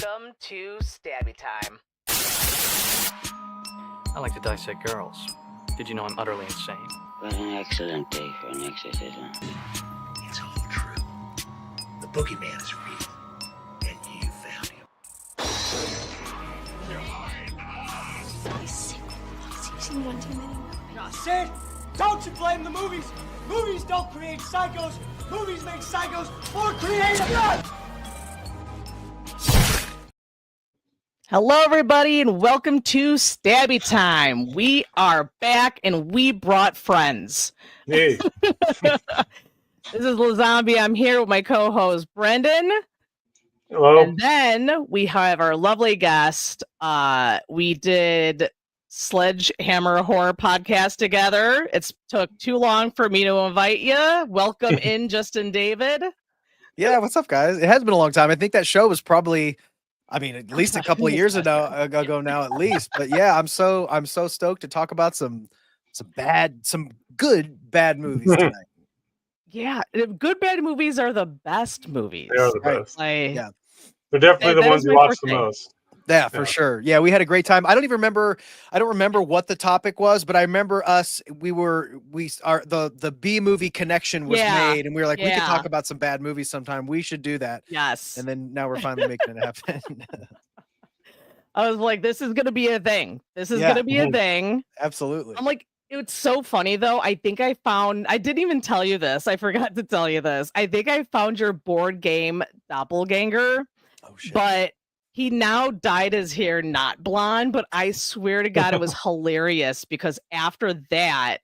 Welcome to Stabby Time. I like to dissect girls. Did you know I'm utterly insane? What an excellent day for an exorcism. It's all true. The boogeyman is real, and you found him. He's sick. He's seen one too many. I said, don't you blame the movies. Movies don't create psychos. Movies make psychos more creative. Hello, everybody, and welcome to Stabby Time. We are back, and we brought friends. Hey. This is Liz0mbie. I'm here with my co-host, Brendan. Hello. And then we have our lovely guest. We did Sledgehammer Horror Podcast together. It's took too long for me to invite you. Welcome in, Justin David. Yeah, what's up, guys? It has been a long time. I think that show was probably, at least a couple of years ago now, at least. But yeah, I'm so stoked to talk about some good bad movies tonight. Yeah, good bad movies are the best movies. They are the best. Yeah. They're definitely the ones you watch the most. Yeah, for sure. Yeah, we had a great time. I don't remember what the topic was, but I remember the B movie connection was made, and we were like, we could talk about some bad movies sometime. We should do that. Yes. And then now we're finally making it happen. I was like, this is gonna be a thing. Gonna be a thing. Absolutely. I'm like, it's so funny though. I didn't even tell you this. I forgot to tell you this. I think I found your board game doppelganger. Oh shit. But he now dyed his hair not blonde, but I swear to God, it was hilarious because after that,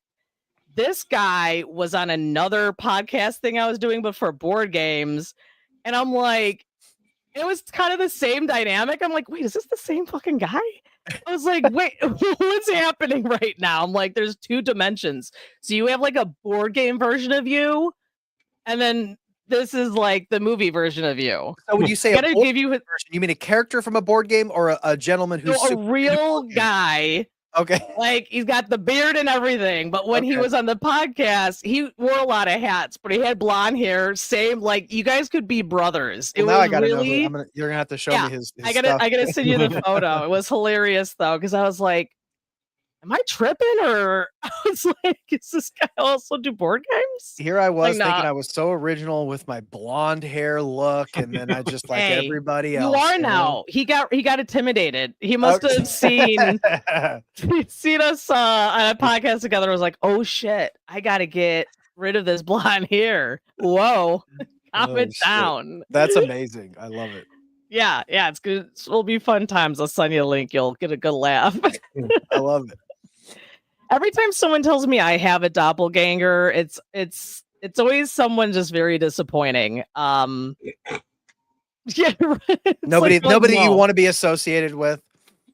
this guy was on another podcast thing I was doing, but for board games. And I'm like, it was kind of the same dynamic. I'm like, wait, is this the same fucking guy? I was like, wait, what's happening right now? I'm like, there's two dimensions. So you have like a board game version of you, and then this is like the movie version of you. So when you say version, you mean a character from a board game or a gentleman who's a real guy? Okay. Like he's got the beard and everything, but when he was on the podcast, he wore a lot of hats, but he had blonde hair. Same, like you guys could be brothers. Well, now I gotta know. You're gonna have to show me his I gotta send you the photo. It was hilarious though, because I was like, am I tripping? Or I was like, is this guy also do board games? Here I was thinking I was so original with my blonde hair look, and then I just like everybody else. You are now. He got intimidated. He must have seen us on a podcast together. I was like, oh shit, I gotta get rid of this blonde hair. Whoa, calm it down. That's amazing. I love it. Yeah, it's good. It'll be fun times. I'll send you a link. You'll get a good laugh. I love it. Every time someone tells me I have a doppelganger, it's always someone just very disappointing. Yeah, nobody you want to be associated with.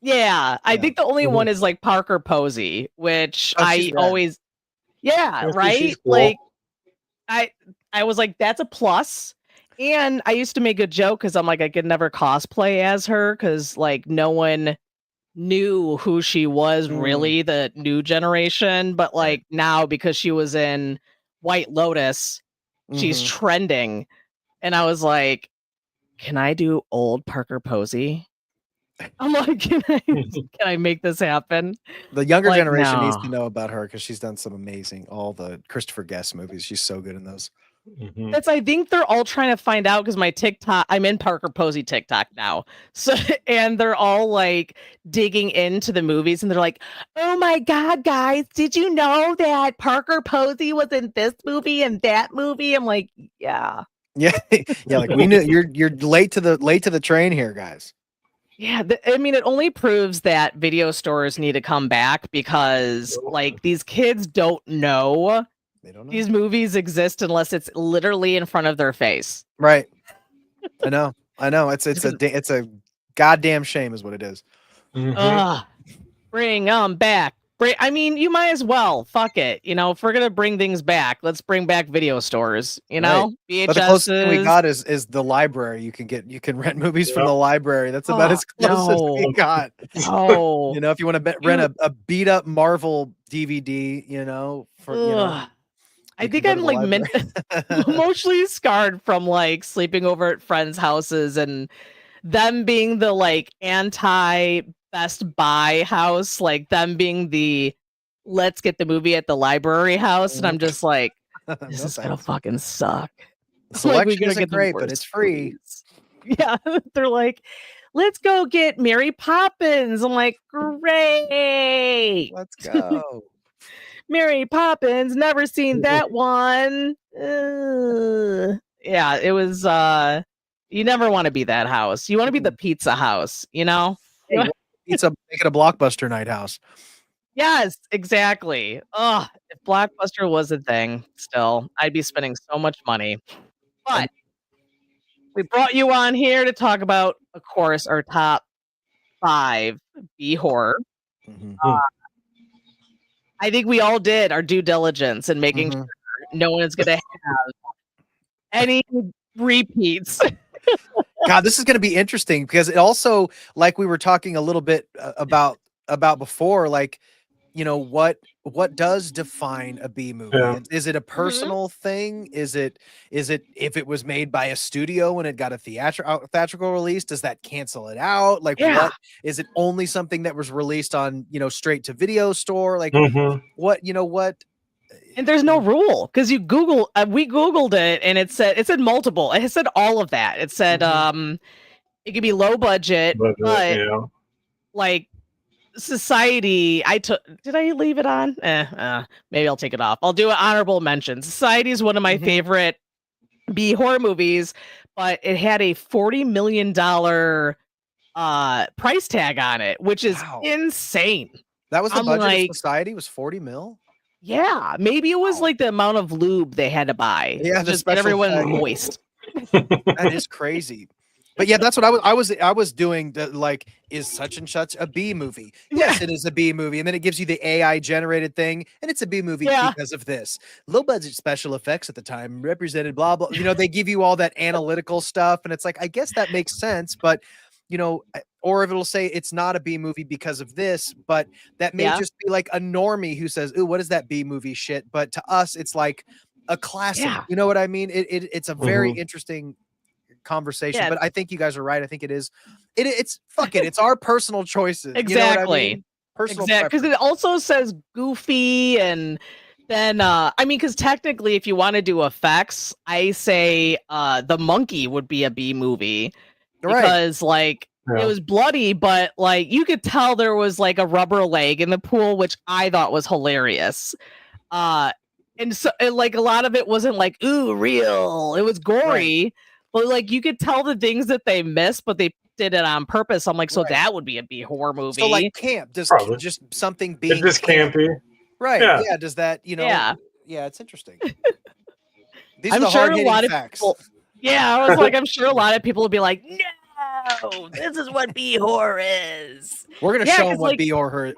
Yeah, I think the only one is like Parker Posey, which I always, right? Cool. Like, I was like, that's a plus. And I used to make a joke because I'm like, I could never cosplay as her because like no one knew who she was really, the new generation. But like now, because she was in White Lotus, she's trending. And I was like, can I do old Parker Posey? I'm like, can I make this happen? The younger generation needs to know about her because she's done some amazing, all the Christopher Guest movies. She's so good in those. I think they're all trying to find out because my TikTok, I'm in Parker Posey TikTok now. So, and they're all like digging into the movies and they're like, oh my God, guys, did you know that Parker Posey was in this movie and that movie? I'm like, yeah. Like we knew you're late to the train here, guys. Yeah, it only proves that video stores need to come back because like these kids don't know. They don't know. These movies exist unless it's literally in front of their face. Right. I know. It's a goddamn shame is what it is. Bring them back. You might as well. Fuck it. If we're gonna bring things back, let's bring back video stores. Right. VHS. But the closest thing we got is the library. You can rent movies from the library. That's about as close as we got. Oh, if you want to rent a beat up Marvel DVD, I think I'm like emotionally scarred from like sleeping over at friends' houses and them being the like anti Best Buy house, like them being the let's get the movie at the library house, and I'm just like, this No is gonna thanks. fucking suck. The selection gonna isn't get the great, but worst it's free. movies. Yeah, they're like, let's go get Mary Poppins. I'm like, great. Let's go. Mary Poppins, never seen that one. Yeah, it was you never want to be that house. You want to be the pizza house, you know? Make it a Blockbuster night house. Yes, exactly. Oh, if Blockbuster was a thing, still, I'd be spending so much money. But we brought you on here to talk about, of course, our top 5 B horror. I think we all did our due diligence in making sure no one is going to have any repeats. God, this is going to be interesting because it also, like we were talking a little bit about before, like, you know, what does define a B movie? Yeah. Is it a personal thing? Is it if it was made by a studio and it got a theatrical release, does that cancel it out? Like, what is it only something that was released on, you know, straight to video store? Like, what, you know, what? And there's no rule because you Google, we Googled it and it said multiple. It said all of that. It said it could be low budget, but like Society, did I leave it on? Maybe I'll take it off. I'll do an honorable mention. Society is one of my favorite B horror movies, but it had a $40 million price tag on it, which is insane. That was the budget of Society, was 40 mil? Yeah, maybe it was like the amount of lube they had to buy. Yeah, just get everyone moist. That is crazy. But yeah, that's what I was doing. Like, is such and such a B movie? Yes, it is a B movie, and then it gives you the AI generated thing, and it's a B movie because of this. Low budget special effects at the time represented blah blah. You know, they give you all that analytical stuff, and it's like, I guess that makes sense, but you know, or if it'll say it's not a B movie because of this, but that may just be like a normie who says, "Ooh, what is that B movie shit?" But to us, it's like a classic. You know what I mean? It's a very interesting conversation, but I think you guys are right. I think it's fuck it. It's our personal choices. Exactly. You know what I mean? Personal because it also says goofy, and then I mean, because technically, if you want to do effects, I say the monkey would be a B movie because like it was bloody, but like you could tell there was like a rubber leg in the pool, which I thought was hilarious. And so like a lot of it wasn't like ooh real. It was gory. But like you could tell the things that they missed, but they did it on purpose. I'm like, so that would be a B horror movie. So like camp, just something being just campy. Right. Yeah. Does that, you know? Yeah, it's interesting. These are the hard-hitting facts. People, I was like, I'm sure a lot of people will be like, no, this is what B horror is. We're gonna show them what B horror is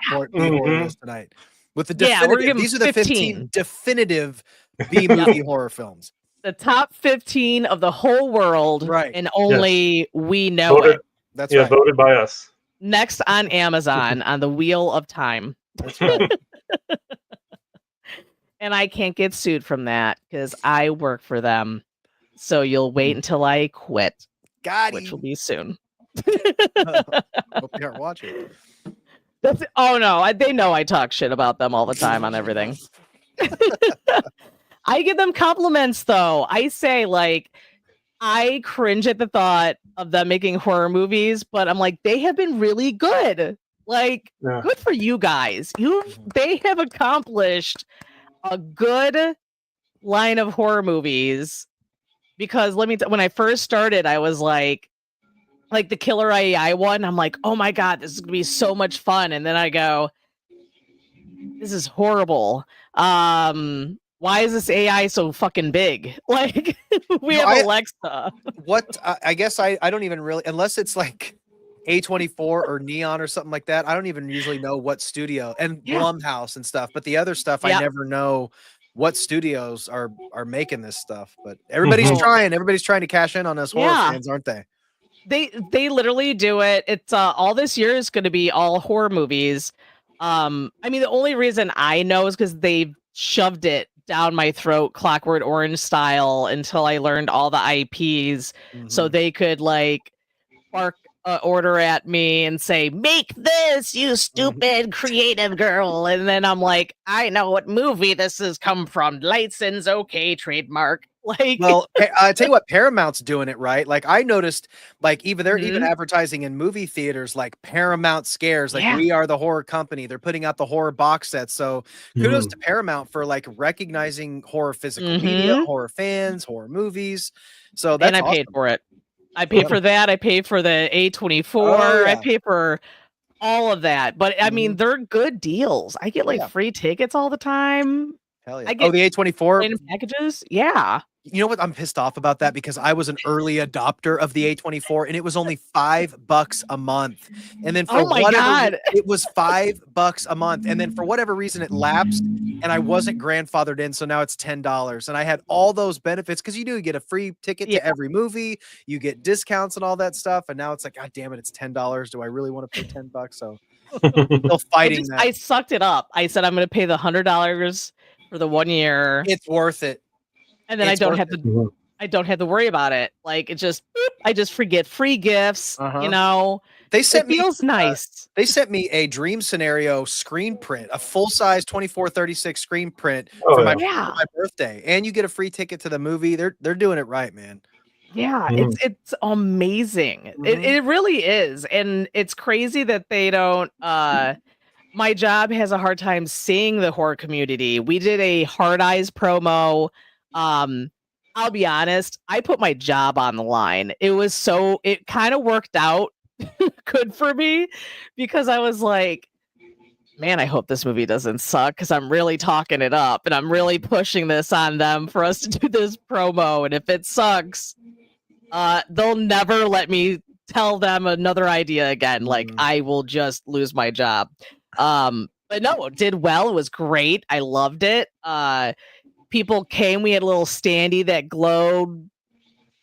tonight. With the definitive, these are the 15 definitive B movie horror films. The top 15 of the whole world, and only we know voted, it. That's right. Voted by us. Next on Amazon on the Wheel of Time. That's right. And I can't get sued from that because I work for them. So you'll wait until I quit, which will be soon. Hope you aren't watching. Oh no, they know I talk shit about them all the time on everything. I give them compliments though. I say like I cringe at the thought of them making horror movies, but I'm like, they have been really good. Like, good for you guys. They have accomplished a good line of horror movies. Because when I first started, I was like the Killer AI one. I'm like, oh my god, this is gonna be so much fun. And then I go, this is horrible. Why is this AI so fucking big? Like, we have Alexa. I guess I don't even really, unless it's like A24 or Neon or something like that. I don't even usually know what studio, and Blumhouse and stuff. But the other stuff, I never know what studios are making this stuff. But everybody's trying. Everybody's trying to cash in on us horror fans, aren't they? They literally do it. It's all this year is going to be all horror movies. I mean, the only reason I know is because they've shoved it down my throat, Clockwork Orange style, until I learned all the IPs, so they could like bark order at me and say, "Make this, you stupid creative girl," and then I'm like, "I know what movie this has come from. License okay, trademark." Like, well, I tell you what, Paramount's doing it right. Like I noticed, like they're even advertising in movie theaters, like Paramount Scares, like we are the horror company. They're putting out the horror box sets. So kudos to Paramount for like recognizing horror physical media, horror fans, horror movies. So that's and I paid for it. I paid for that. I paid for the A24. I pay for all of that. But I mean, they're good deals. I get like free tickets all the time. Hell yeah. I get the A24 packages. Yeah. You know what? I'm pissed off about that because I was an early adopter of the A24 and it was only $5 a month. And then for whatever it was $5 a month. And then for whatever reason it lapsed and I wasn't grandfathered in. So now it's $10. And I had all those benefits because you do get a free ticket to every movie, you get discounts and all that stuff. And now it's like, God damn it, it's $10. Do I really want to pay $10? So still fighting that. I sucked it up. I said I'm gonna pay the $100 for the 1 year. It's worth it. And then I don't have to worry about it. Like it just I just forget free gifts, you know. They sent me nice. They sent me a dream scenario screen print, a full-size 24-36 screen print for my birthday. And you get a free ticket to the movie. They're doing it right, man. Yeah, it's amazing. It really is. And it's crazy that they don't my job has a hard time seeing the horror community. We did a Hard Eyes promo. I'll be honest, I put my job on the line. It kind of worked out good for me because I was like, man, I hope this movie doesn't suck because I'm really talking it up and I'm really pushing this on them for us to do this promo. And if it sucks, they'll never let me tell them another idea again. Like I will just lose my job. But no, it did well. It was great. I loved it. People came, we had a little standee that glowed,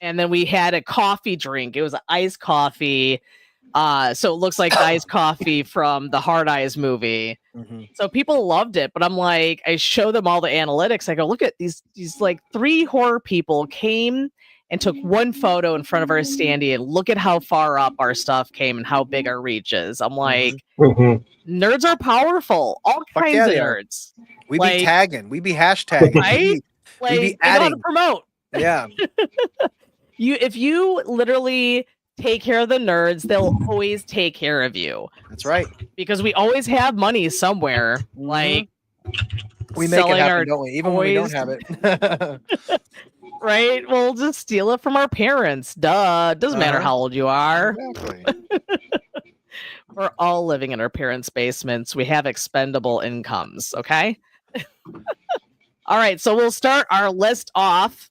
and then we had a coffee drink. It was an iced coffee. So it looks like the iced coffee from the Hard Eyes movie. So people loved it, but I'm like, I show them all the analytics. I go, look at these like 3 horror people came and took one photo in front of our standee and look at how far up our stuff came and how big our reach is. I'm like, nerds are powerful. All kinds of nerds. We be tagging. We be hashtagging. Right? We be adding. To promote. Yeah. If you literally take care of the nerds, they'll always take care of you. That's right. Because we always have money somewhere. Like we make it happen, don't we? Even when we don't have it. Right? We'll just steal it from our parents. Duh. Doesn't matter how old you are. Exactly. We're all living in our parents' basements. We have expendable incomes, okay? All right, so we'll start our list off.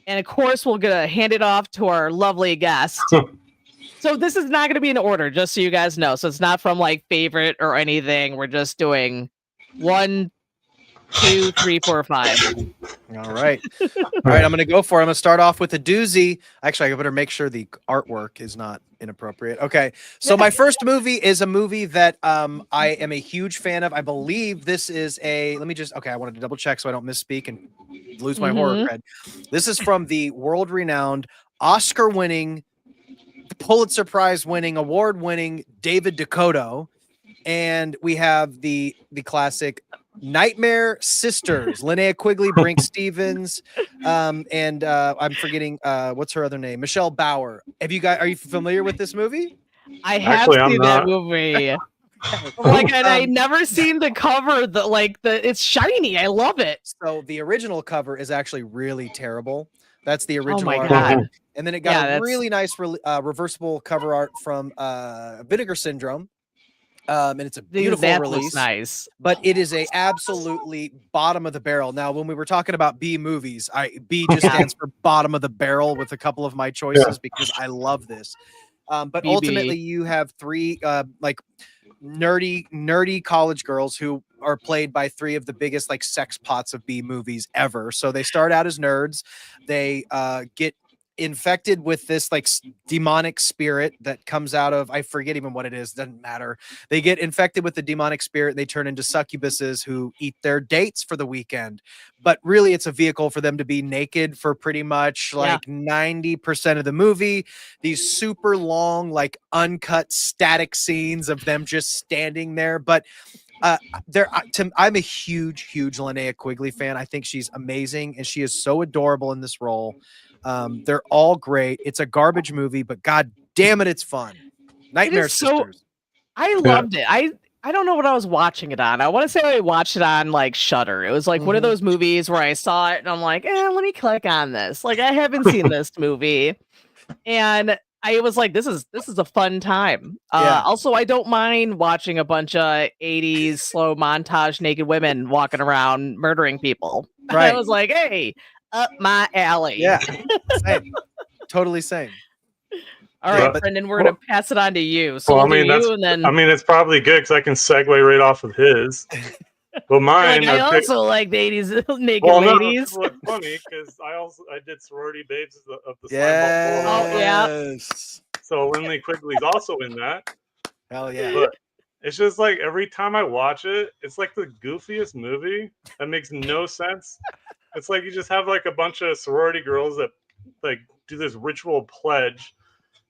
And of course, we're going to hand it off to our lovely guest. So this is not going to be in order, just so you guys know. So it's not from like favorite or anything. We're just doing 1, 2, 3, 4, 5. All right. All right, I'm going to go for it. I'm going to start off with a doozy. Actually, I better make sure the artwork is not inappropriate. Okay. So my first movie is a movie that I am a huge fan of. I believe this is I wanted to double check so I don't misspeak and lose my horror cred. This is from the world-renowned, Oscar-winning, Pulitzer Prize-winning, award-winning David Dakota. And we have the classic Nightmare Sisters, Linnea Quigley, Brink Stevens, and I'm forgetting what's her other name, Michelle Bauer. Are you familiar with this movie? I have seen that movie. And I never seen the cover. It's shiny. I love it. So the original cover is actually really terrible. That's the original. Oh my God. And then it got a really nice reversible cover art from Vinegar Syndrome. And it's a beautiful release. Nice, but it is a absolutely bottom of the barrel. Now, when we were talking about B movies, B just stands for bottom of the barrel with a couple of my choices because I love this. But BB. Ultimately, you have 3 like nerdy college girls who are played by 3 of the biggest like sex pots of B movies ever. So they start out as nerds. They get infected with this like demonic spirit that comes out of, I forget even what it is, doesn't matter. They get infected with the demonic spirit and they turn into succubuses who eat their dates for the weekend. But really it's a vehicle for them to be naked for pretty much like 90% of the movie. These super long, like uncut static scenes of them just standing there. But I'm a huge Linnea Quigley fan. I think she's amazing and she is so adorable in this role. They're all great. It's a garbage movie, but god damn it, it's fun. Nightmare Sisters. I loved it. I don't know what I was watching it on. I want to say I watched it on like Shudder. It was like one of those movies where I saw it and I'm like, let me click on this. Like I haven't seen this movie. And I was like, this is a fun time. Also, I don't mind watching a bunch of 80s slow montage naked women walking around murdering people. Right. I was like, hey, up my alley. Yeah, same. Totally same. All right, Brendan, we're gonna pass it on to you. So I mean, it's probably good because I can segue right off of his. But mine, I also like the 80s naked ladies. No, it's funny because I did sorority babes of the Slime Ball. Oh yeah. So Lindley Quigley's also in that. Hell yeah. But it's just like every time I watch it, it's like the goofiest movie that makes no sense. It's like you just have like a bunch of sorority girls that like do this ritual pledge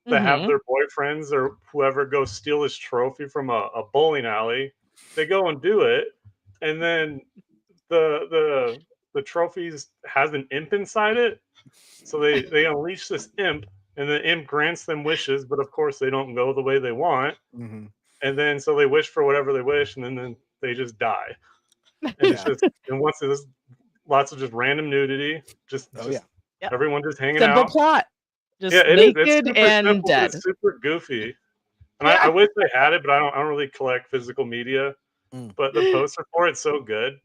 to have their boyfriends or whoever go steal this trophy from a bowling alley. They go and do it, and then the trophies has an imp inside it. So they unleash this imp, and the imp grants them wishes, but of course they don't go the way they want. And then so they wish for whatever they wish, and then they just die. And it's just, and once there's lots of just random nudity, everyone just hanging out. Simple plot. Just naked and dead. It's super goofy. And I wish they had it, but I don't really collect physical media. But the poster for it's so good.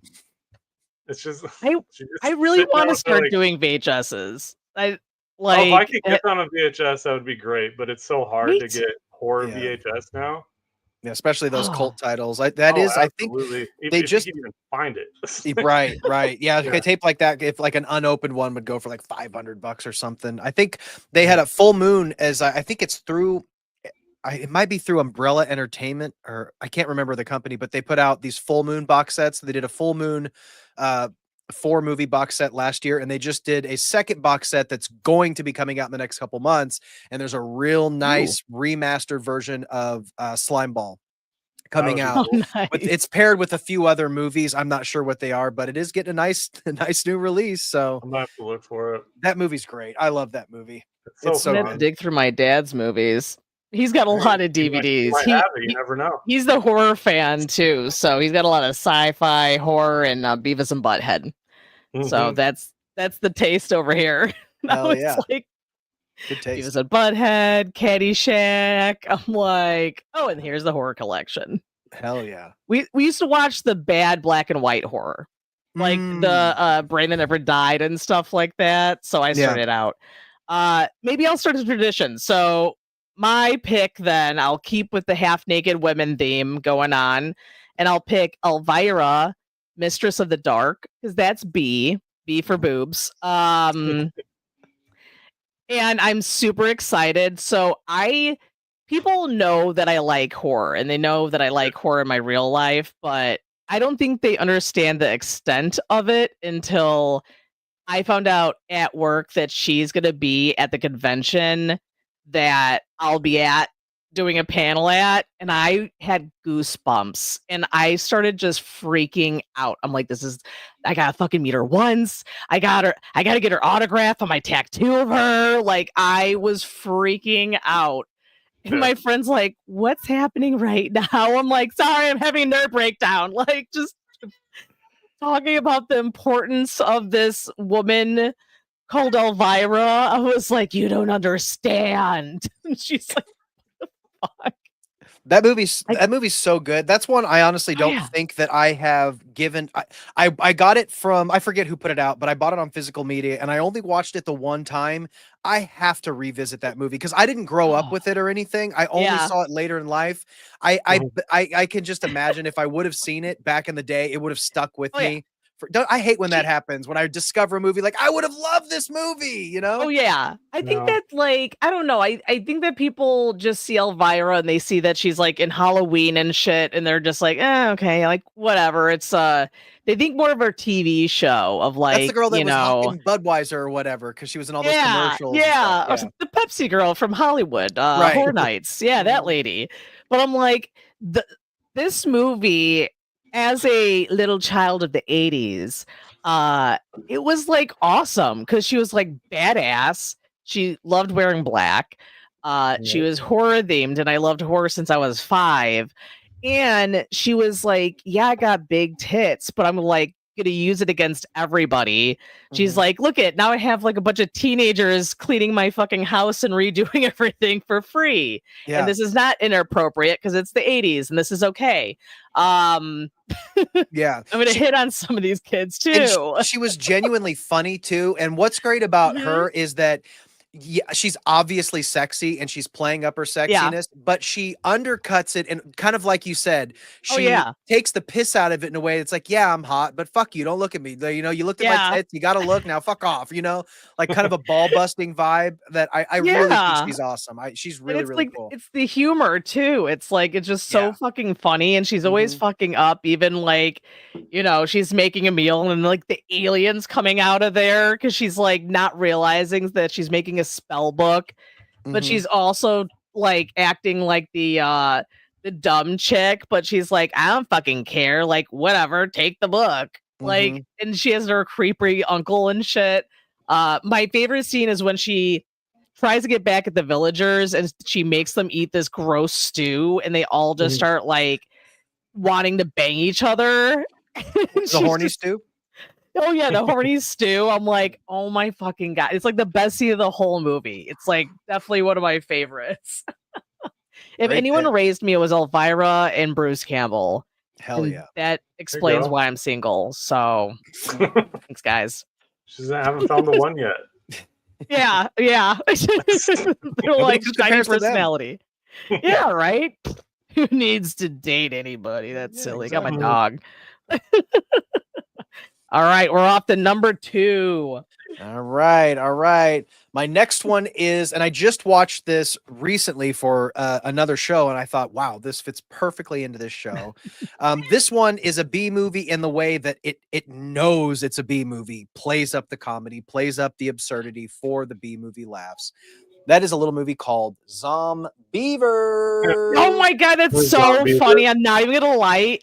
It's just I really want to start doing VHSs. If I could get on a VHS, that would be great. But it's so hard to get horror VHS now. Yeah, especially those cult titles. I think they just you can even find it. right. Yeah, a tape like that, if like an unopened one would go for like $500 or something. I think they had a Full Moon as I think it's through. It might be through Umbrella Entertainment, or I can't remember the company, but they put out these Full Moon box sets. They did a Full Moon 4-movie box set last year, and they just did a second box set that's going to be coming out in the next couple months. And there's a real nice remastered version of Slime Ball coming out. Nice. It's paired with a few other movies. I'm not sure what they are, but it is getting a nice new release. So I'm gonna have to look for it. That movie's great. I love that movie. It's so I have to dig through my dad's movies. He's got a lot of DVDs. You never know. He's the horror fan too, so he's got a lot of sci-fi, horror, and Beavis and Butthead. So that's the taste over here. Like good taste. Beavis and Butthead, Caddyshack. I'm like, and here's the horror collection. Hell yeah. We used to watch the bad black and white horror, like the Brandon Never Died and stuff like that. So I started out. Maybe I'll start a tradition. So my pick, then, I'll keep with the half-naked women theme going on, and I'll pick Elvira, Mistress of the Dark, because that's B for boobs. And I'm super excited. So people know that I like horror, and they know that I like horror in my real life, but I don't think they understand the extent of it until I found out at work that she's going to be at the convention that I'll be at doing a panel at, and I had goosebumps and I started just freaking out. I'm like, I gotta fucking meet her once. I gotta get her autograph on my tattoo of her. Like, I was freaking out. And my friend's like, what's happening right now? I'm like, sorry, I'm having a nerve breakdown. Like, just talking about the importance of this woman called Elvira. I was like, you don't understand. And she's like, what the fuck? That movie's so good. That's one I honestly don't think that I have given. I got it from, I forget who put it out, but I bought it on physical media and I only watched it the one time. I have to revisit that movie because I didn't grow up with it or anything. I only saw it later in life. I can just imagine if I would have seen it back in the day, it would have stuck with me I hate when that happens. When I discover a movie, like I would have loved this movie, you know? Oh yeah. I think that like, I don't know. I think that people just see Elvira and they see that she's like in Halloween and shit, and they're just like, okay, like whatever. It's they think more of her TV show of like, that's the girl that you was know, in Budweiser or whatever, because she was in all those commercials. Yeah, or the Pepsi girl from Hollywood, Horror Nights. Yeah, that lady. But I'm like, this movie, as a little child of the 80s, it was like awesome because she was like badass. She loved wearing black. She was horror themed, and I loved horror since I was 5. And she was like, yeah, I got big tits, but I'm like gonna use it against everybody. She's like, look it, now I have like a bunch of teenagers cleaning my fucking house and redoing everything for free. And this is not inappropriate because it's the 80s and this is okay. I'm gonna hit on some of these kids too. She was genuinely funny too. And what's great about her is that she's obviously sexy and she's playing up her sexiness, but she undercuts it, and kind of like you said, she takes the piss out of it in a way that's like, yeah, I'm hot, but fuck you, don't look at me. You know, you looked at my tits, you gotta look now, fuck off, you know, like kind of a ball busting vibe that I really think she's awesome. She's really, really like, cool. It's the humor too. It's like, it's just so fucking funny, and she's always fucking up, even like, you know, she's making a meal and like the aliens coming out of there because she's like not realizing that she's making a spell book, but she's also like acting like the dumb chick, but she's like, I don't fucking care, like whatever, take the book. Like, and she has her creepy uncle and shit. My favorite scene is when she tries to get back at the villagers and she makes them eat this gross stew, and they all just start like wanting to bang each other. The horny stew. Oh yeah, the horny stew. I'm like, oh my fucking god. It's like the best scene of the whole movie. It's like definitely one of my favorites. If anyone raised me, it was Elvira and Bruce Campbell. Hell yeah. That explains why I'm single. So thanks, guys. She haven't found the one yet. Yeah. They're like shiny personality. Yeah, right? Who needs to date anybody? That's silly. Exactly. Got my dog. All right, we're off to number 2. All right. My next one is, and I just watched this recently for another show, and I thought, wow, this fits perfectly into this show. This one is a B movie in the way that it knows it's a B movie, plays up the comedy, plays up the absurdity for the B movie laughs. That is a little movie called Liz0mbie. Oh my god, that's so funny. I'm not even gonna lie.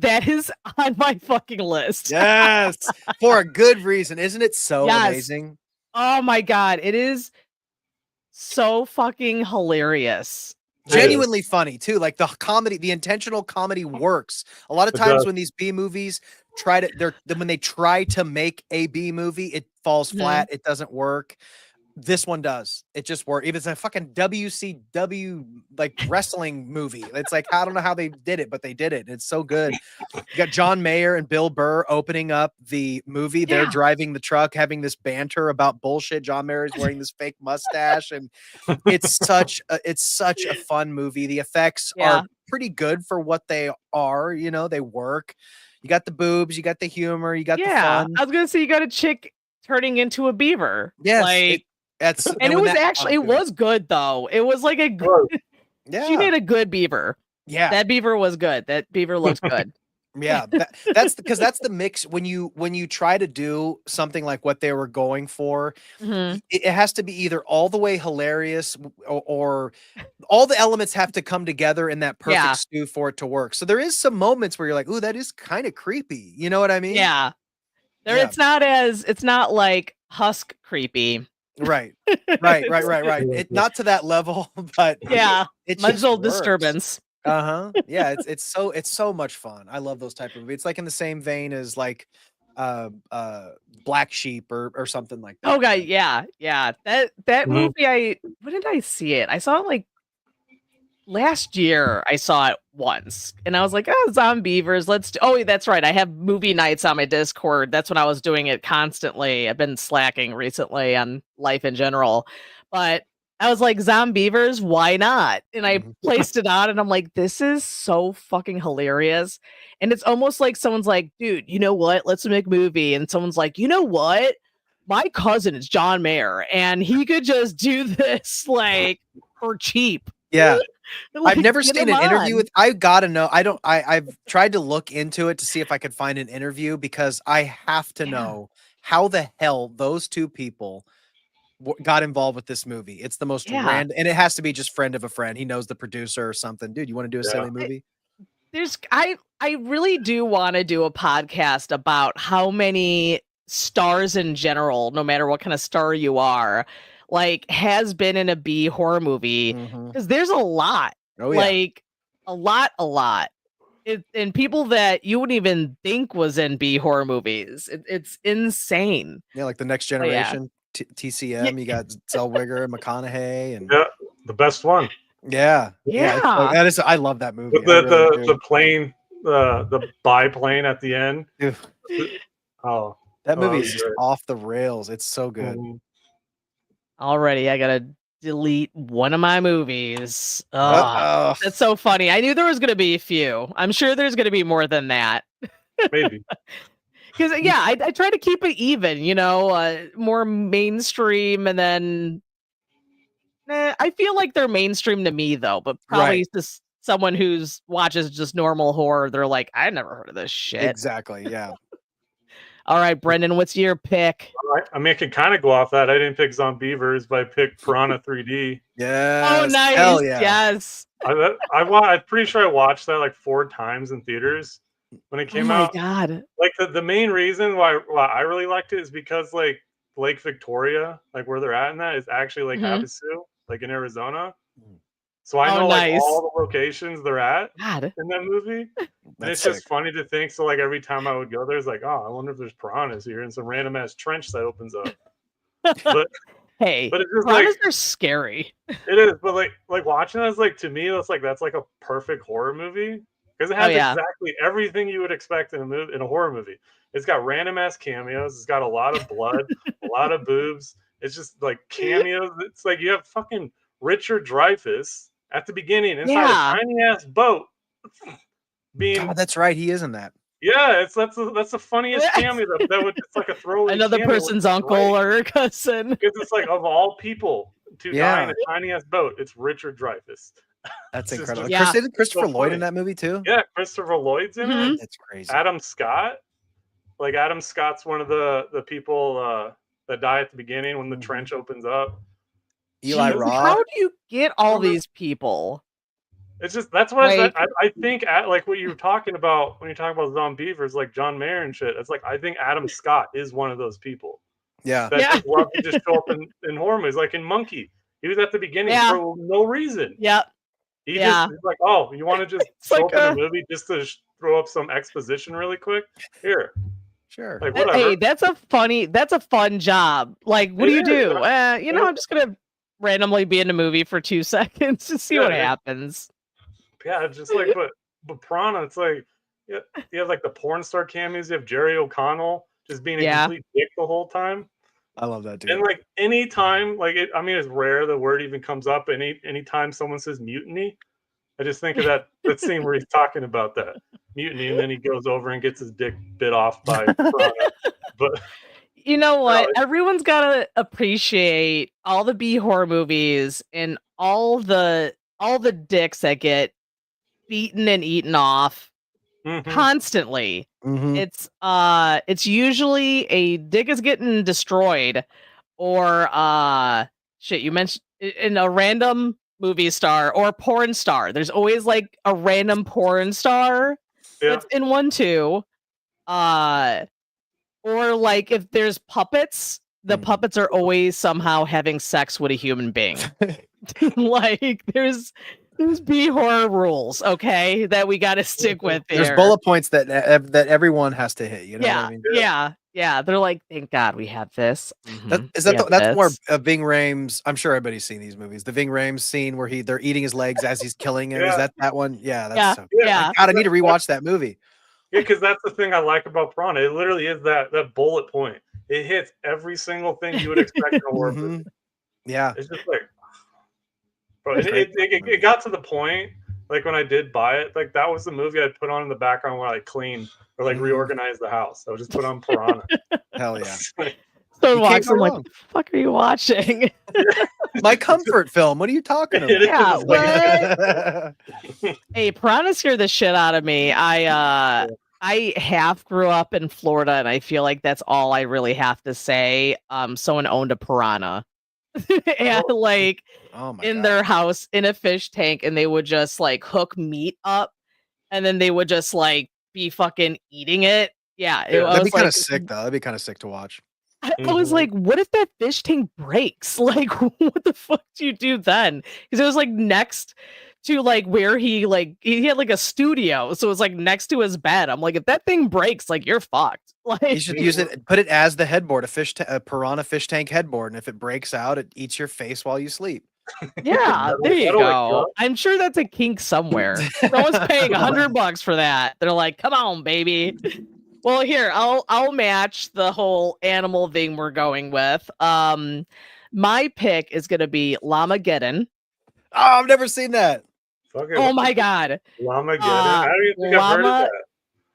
That is on my fucking list. Yes, for a good reason. Isn't it so amazing? Oh my god, it is so fucking hilarious. Genuinely funny too. Like the comedy, the intentional comedy works. A lot of times when these B movies when they try to make a B movie, it falls flat. It doesn't work. This one does. It just works. If it's a fucking WCW like wrestling movie, it's like, I don't know how they did it, but they did it. It's so good. You got John Mayer and Bill Burr opening up the movie. They're driving the truck, having this banter about bullshit. John Mayer is wearing this fake mustache, and it's such a fun movie. The effects are pretty good for what they are. You know, they work. You got the boobs, you got the humor, you got the fun. I was gonna say you got a chick turning into a beaver. Yes, like. And it was good though. It was like a good. She made a good beaver. Yeah, that beaver was good. That beaver looks good. Yeah, that's because that's the mix. When you try to do something like what they were going for, it has to be either all the way hilarious or all the elements have to come together in that perfect stew for it to work. So there is some moments where you're like, ooh, that is kind of creepy. You know what I mean? Yeah. It's not like Husk creepy. Right. Not to that level, but it's mental disturbance. Yeah, it's so much fun. I love those type of movies. It's like in the same vein as like Black Sheep or something like that. Oh god, yeah. That movie, when did I see it? I saw it like last year. I saw it once and I was like, oh, Zombievers, that's right. I have movie nights on my Discord. That's when I was doing it constantly. I've been slacking recently on life in general, but I was like, Zombievers, why not? And I placed it on and I'm like, this is so fucking hilarious. And it's almost like someone's like, dude, you know what? Let's make a movie. And someone's like, you know what? My cousin is John Mayer and he could just do this like for cheap. Yeah. Like, I've never get seen him an interview on. with. I gotta know. I've tried to look into it to see if I could find an interview because I have to know how the hell those two people got involved with this movie. It's the most random, and it has to be just friend of a friend. He knows the producer or something. Dude, you want to do a silly movie? I really do want to do a podcast about how many stars in general, no matter what kind of star you are, like has been in a B horror movie, because there's a lot. Like a lot. And people that you wouldn't even think was in B horror movies. It's insane. Yeah, like the Next Generation, TCM. You got Zellweger and McConaughey, and the best one. Yeah. That is. I love that movie. With the plane, the biplane at the end. Oh, that movie is just off the rails. It's so good. Already, I gotta delete one of my movies. That's so funny. I knew there was gonna be a few. I'm sure there's gonna be more than that. Maybe. Because I try to keep it even, you know, more mainstream, and then I feel like they're mainstream to me though, but probably just someone who's watches just normal horror, they're like, I never heard of this shit. Exactly. Yeah. All right, Brendan, what's your pick? All right. I mean, I can kind of go off that. I didn't pick Zombievers, but I picked Piranha 3D. Yeah. Oh, nice. Hell yeah. Yes. I'm pretty sure I watched that like 4 times in theaters when it came out. Oh my god! Like the main reason why I really liked it is because like Lake Victoria, like where they're at in that, is actually like Havasu, like in Arizona. So I know like all the locations they're at in that movie. And it's just funny to think. So like every time I would go there, it's like, oh, I wonder if there's piranhas here in some random ass trench that opens up. But hey, but it's just piranhas are scary. It is, but like watching that's like, to me, that's like a perfect horror movie because it has exactly everything you would expect in a horror movie. It's got random ass cameos. It's got a lot of blood, a lot of boobs. It's just like cameos. It's like you have fucking Richard Dreyfuss at the beginning inside a tiny ass boat. God, that's right. He is in that. Yeah, that's the funniest cameo that would. It's like a throwaway. Another person's uncle or cousin. Because it's like, of all people to die in a tiny ass boat, it's Richard Dreyfuss. That's incredible. Isn't Christopher Lloyd in that movie too? Yeah, Christopher Lloyd's in it. That's crazy. Adam Scott. Like Adam Scott's one of the people that die at the beginning when the trench opens up. Eli Roth. How do you get all these people? It's just that's what I think. Like what you were talking about when you're talking about Zombievers, like John Mayer and shit. It's like I think Adam Scott is one of those people. Yeah, that just love to just show up in horror movies, like in Monkey. He was at the beginning for no reason. Yep. He's like, oh, you want to just show up in the movie just to throw up some exposition really quick? Here. Sure. Like, whatever. Hey, that's a fun job. Like, what do you do? I'm just gonna randomly be in a movie for 2 seconds to see what happens. Yeah, it's just like but Piranha, it's like you have like the porn star cameos, you have Jerry O'Connell just being a complete dick the whole time. I love that dude. And like anytime, like it's rare the word even comes up. Anytime someone says mutiny, I just think of that scene where he's talking about that mutiny, and then he goes over and gets his dick bit off by Piranha. But you know what? Everyone's gotta appreciate all the B horror movies and all the dicks that get beaten and eaten off constantly. It's usually a dick is getting destroyed, or you mentioned in a random movie star or porn star. There's always like a random porn star that's in one too. Or like if there's puppets, the puppets are always somehow having sex with a human being. Like there's B horror rules, okay, that we got to stick with. There's bullet points that everyone has to hit. You know what I mean? Yeah. They're like, thank God we have this. That's more of Ving Rhames. I'm sure everybody's seen these movies. The Ving Rhames scene where they're eating his legs as he's killing him. Is that one? Yeah. God, I need to rewatch that movie. Yeah, because that's the thing I like about Piranha. It literally is that bullet point. It hits every single thing you would expect in a horror movie. Yeah. It's just like, Bro, it got to the point, like when I did buy it, like that was the movie I'd put on in the background when I clean or like reorganize the house. I would just put on Piranha. Hell yeah. So You can't go I'm like, wrong. what the fuck are you watching? My comfort film. What are you talking It about? Yeah, is Hey, piranhas scare the shit out of me. I half grew up in Florida, and I feel like that's all I really have to say. Someone owned a piranha, and like Oh my in God. their house in a fish tank, and they would just like hook meat up, and then they would just like be fucking eating it. Yeah, Yeah. I That'd be was kind like, of sick though. That'd be kind of sick to watch. I was like, what if that fish tank breaks? Like, what the fuck do you do then? Because it was like next to like where he had like a studio, so it was like next to his bed. I'm like, if that thing breaks, like you're fucked. You Like, should use it, put it as the headboard, a piranha fish tank headboard, and if it breaks out, it eats your face while you sleep. yeah, there you that'll wake you go. up. I'm sure that's a kink somewhere. Someone's paying $100 for that. They're like, come on, baby. Well, here, I'll match the whole animal thing we're going with. My pick is gonna be Llamageddon. Oh, I've never seen that. Fucking Oh my god. Llamageddon. I don't even think I've heard of that.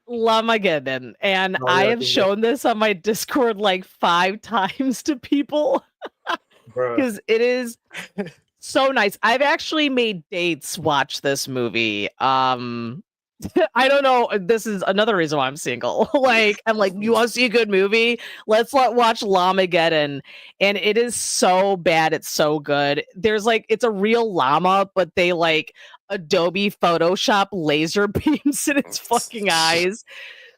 Llamageddon. And Oh, I yeah, have yeah. shown this on my Discord like 5 times to people Bro. because it is so nice. I've actually made dates watch this movie. I don't know. This is another reason why I'm single. Like, I'm like, you want to see a good movie? Let's watch Llamageddon. And it is so bad. It's so good. There's like, it's a real llama, but they like Adobe Photoshop laser beams in its fucking eyes.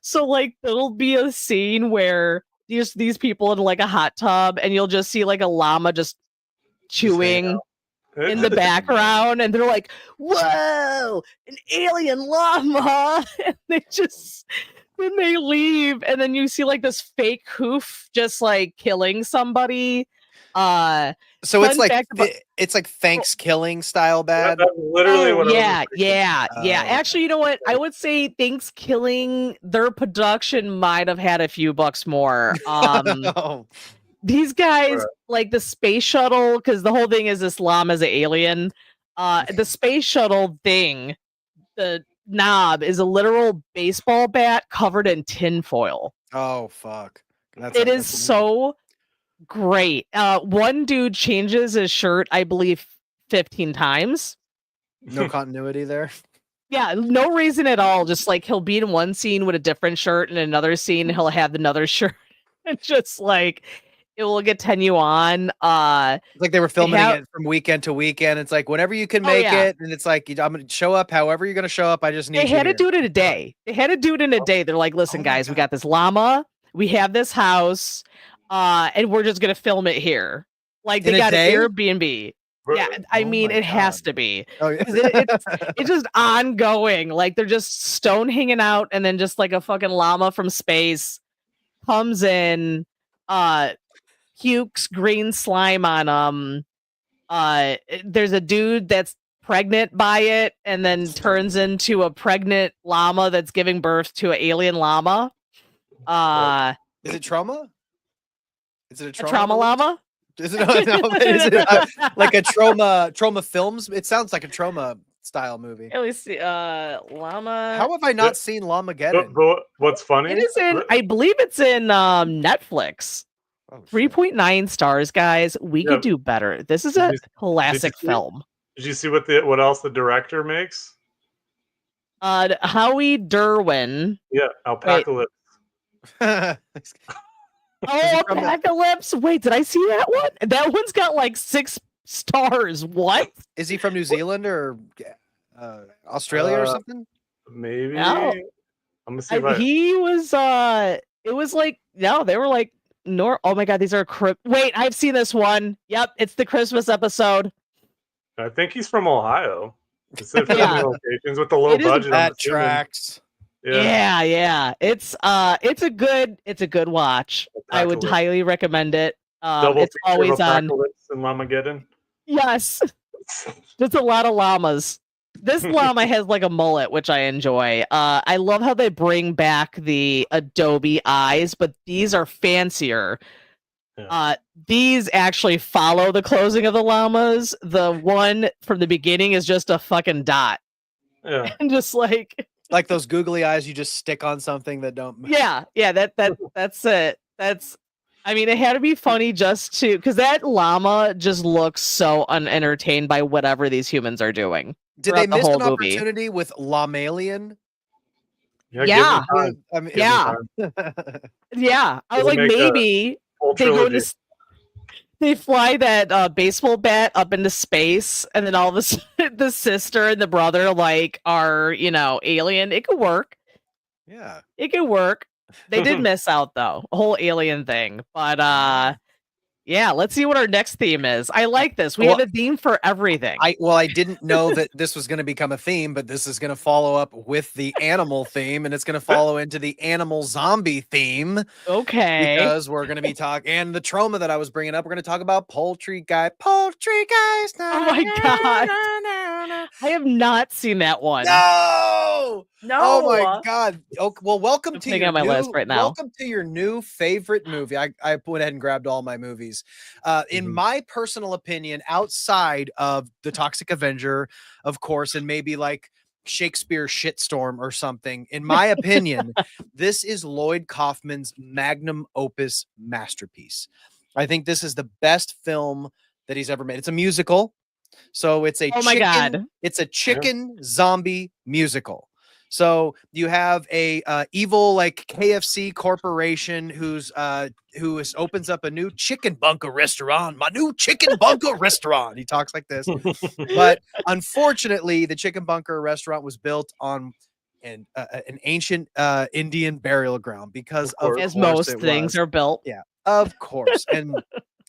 So like, there'll be a scene where these people in like a hot tub, and you'll just see like a llama just chewing in the background, and they're like, whoa, an alien llama. And then they leave, and then you see like this fake hoof just like killing somebody. So it's Fun like fact about- it's like Thanksgiving style bad. That's literally what I was yeah. Oh. Actually, you know what? I would say Thanksgiving, their production might have had a few bucks more. Oh. These guys, Right. like the space shuttle, because the whole thing is this llama's an alien. The space shuttle thing, the knob is a literal baseball bat covered in tinfoil. Oh fuck. It is so great. One dude changes his shirt, I believe, 15 times. No continuity there. Yeah, no reason at all. Just like he'll be in one scene with a different shirt, and another scene he'll have another shirt. And just like it will continue on. It's like they were filming it from weekend to weekend. It's like whenever you can make it, and it's like I'm gonna show up however you're gonna show up. I just need. They had to here. do it in a day. They had to do it in a day. They're like, listen, guys, we got this llama, we have this house, and we're just gonna film it here. Like they In a got an day? Airbnb. Yeah, I mean, my it has God. to be. Oh, yeah. 'Cause it's just ongoing. Like they're just stone hanging out, and then just like a fucking llama from space comes in, pukes green slime on there's a dude that's pregnant by it, and then turns into a pregnant llama that's giving birth to an alien llama. Is it trauma? Is it a trauma? Trauma llama? Is it, is it like a trauma films? It sounds like a trauma style movie. Let me see. Llama. How have I not seen Llamageddon? But what's funny? It is in. I believe it's in Netflix. Oh, shit. 3.9 stars, guys. We could do better. This is a classic see- film. Did you see what else the director makes? Howie Derwin. Yeah, Alpacalypse. Oh, Apocalypse. Wait, did I see that one? That one's got like 6 stars. What? Is he from New Zealand or Australia or something? Maybe. No. I'm gonna see if He was it was like no, they were like oh my god, these are wait, I've seen this one. Yep, it's the Christmas episode. I think he's from Ohio. It's the Yeah. filming locations with the low It is budget. I'm That assuming. tracks. Yeah. It's a good watch. I would Apocalypse. highly recommend it. Double It's feature of always on. Apocalypse and Llamageddon. Yes. There's a lot of llamas. This llama has like a mullet, which I enjoy. I love how they bring back the Adobe eyes, but these are fancier. Yeah. these actually follow the closing of the llamas. The one from the beginning is just a fucking dot. Yeah. And just like those googly eyes you just stick on something that don't move. Yeah, that's it. I mean, it had to be funny just to because that llama just looks so unentertained by whatever these humans are doing. Did they throughout the miss whole an movie. opportunity with Llamalien? Yeah. Yeah. Give them time. I mean, Yeah. Yeah, I was like, Make a maybe Whole they go trilogy. into they fly that baseball bat up into space, and then all of a sudden the sister and the brother like are alien. It could work. yeah. It could work. They did miss out though, a whole alien thing. But yeah, let's see what our next theme is. I like this. We Well, have a theme for everything. I didn't know that this was going to become a theme, but this is going to follow up with the animal theme, and it's going to follow into the animal zombie theme. Okay. Because we're going to be talking, and the trauma that I was bringing up, we're going to talk about poultry guys. Oh my God. I have not seen that one. No! No. Oh my God. Okay, well, welcome I'm to putting it your on my new, list right now. welcome to your new favorite movie. I went ahead and grabbed all my movies. In my personal opinion, outside of The Toxic Avenger, of course, and maybe like Shakespeare Shitstorm or something, in my opinion, this is Lloyd Kaufman's magnum opus masterpiece. I think this is the best film that he's ever made. It's a musical. So it's a my God. It's a chicken zombie musical. So you have a evil like KFC corporation who opens up a new chicken bunker restaurant. My new chicken bunker restaurant. He talks like this, but unfortunately, the chicken bunker restaurant was built on an ancient Indian burial ground because of as course most it things was. are built. Yeah, of course. And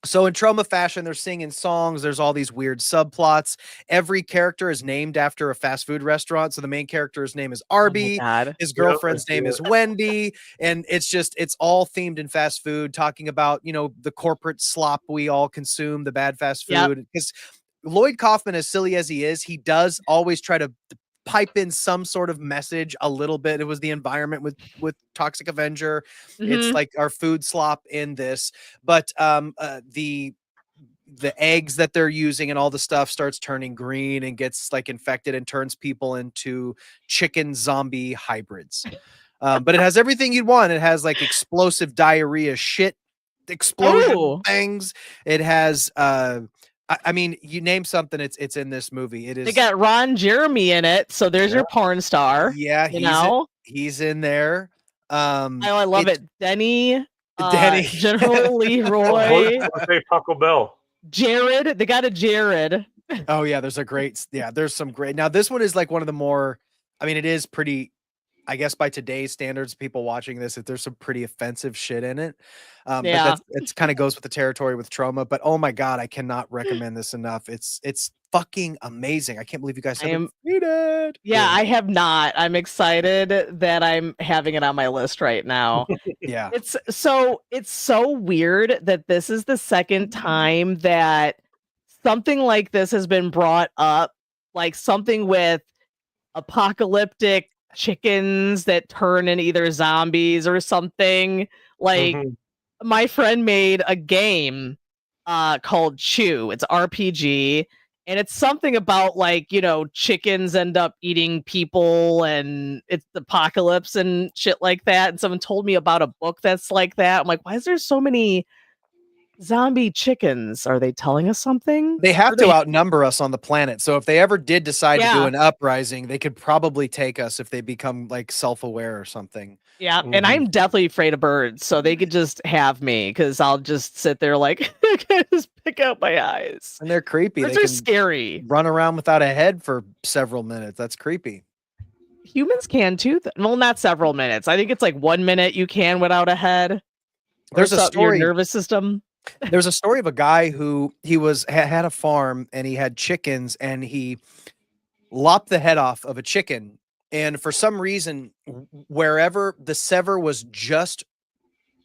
so in trauma fashion, they're singing songs. There's all these weird subplots. Every character is named after a fast food restaurant. So the main character's name is Arby. God. His girlfriend's name is Wendy. And it's all themed in fast food, talking about, the corporate slop we all consume, the bad fast food. Because Lloyd Kaufman, as silly as he is, he does always try to pipe in some sort of message a little bit. It was the environment with Toxic Avenger. It's like our food slop in this, but the eggs that they're using and all the stuff starts turning green and gets like infected and turns people into chicken zombie hybrids. But it has everything you'd want. It has like explosive diarrhea shit explosion things. It has I mean, you name something, it's in this movie. It is. They got Ron Jeremy in it, so there's your porn star. Yeah, he's in there. I love it. Denny, Denny, General Leroy, Taco Bell, Jared. They got a Jared. Oh yeah, there's some great. Now this one is like one of the more. I mean, it is pretty. I guess by today's standards, people watching this, if there's some pretty offensive shit in it. But it's kind of goes with the territory with trauma. But oh my God, I cannot recommend this enough. It's fucking amazing. I can't believe you guys haven't seen it. Yeah, I have not. I'm excited that I'm having it on my list right now. Yeah. It's so weird that this is the second time that something like this has been brought up, like something with apocalyptic chickens that turn in either zombies or something. Like my friend made a game called Chew. It's RPG, and it's something about like, chickens end up eating people and it's the apocalypse and shit like that. And someone told me about a book that's like that. I'm like, why is there so many zombie chickens? Are they telling us something? They have to outnumber us on the planet. So if they ever did decide to do an uprising, they could probably take us if they become like self-aware or something. Yeah. And I'm definitely afraid of birds. So they could just have me because I'll just sit there like, I can just pick out my eyes. And they're creepy. Birds they are can scary. Run around without a head for several minutes. That's creepy. Humans can too. Well, not several minutes. I think it's like 1 minute you can without a head. There's a story. Your nervous system. There's a story of a guy who had a farm and he had chickens and he lopped the head off of a chicken. And for some reason, wherever the sever was just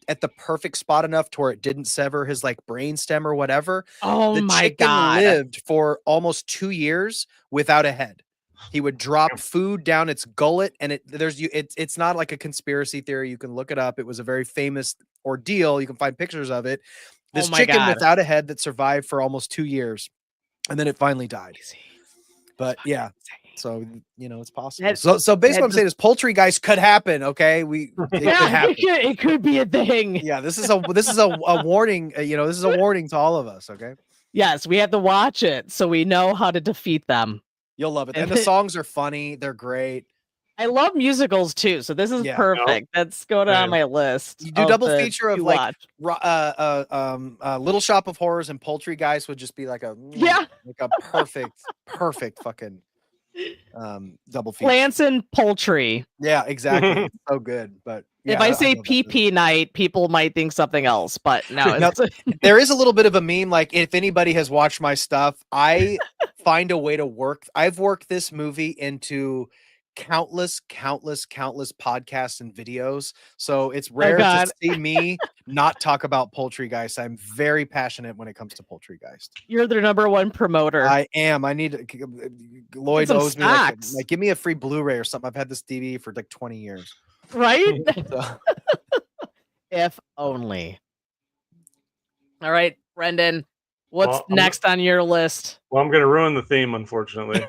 at the perfect spot enough to where it didn't sever his like brain stem or whatever. Oh the my chicken God. lived for almost 2 years without a head. He would drop food down its gullet, and it's not like a conspiracy theory. You can look it up. It was a very famous ordeal. You can find pictures of it. This Oh my chicken God. without a head that survived for almost 2 years, and then it finally died. But yeah, so it's possible. So basically, what I'm saying is poultry could happen. Okay, it could happen. It could be a thing. Yeah, this is a warning. This is a warning to all of us. Okay. Yes, we have to watch it so we know how to defeat them. You'll love it, and the songs are funny. They're great. I love musicals too, so this is perfect. That's going on my list. You do double feature of like Little Shop of Horrors and Poultry Guys would just be like a perfect fucking double feature. Plants and poultry. Yeah, exactly. So good. But if I say PP night, people might think something else. But no, there is a little bit of a meme. Like if anybody has watched my stuff, I find a way to work. I've worked this movie into countless podcasts and videos. So it's rare to see me not talk about Poultrygeist. I'm very passionate when it comes to Poultrygeist. You're their #1 promoter. I am. I need to. Lloyd owes me like give me a free Blu-ray or something. I've had this DVD for like 20 years. Right? If only. All right, Brendan, what's next on your list? Well, I'm gonna ruin the theme, unfortunately.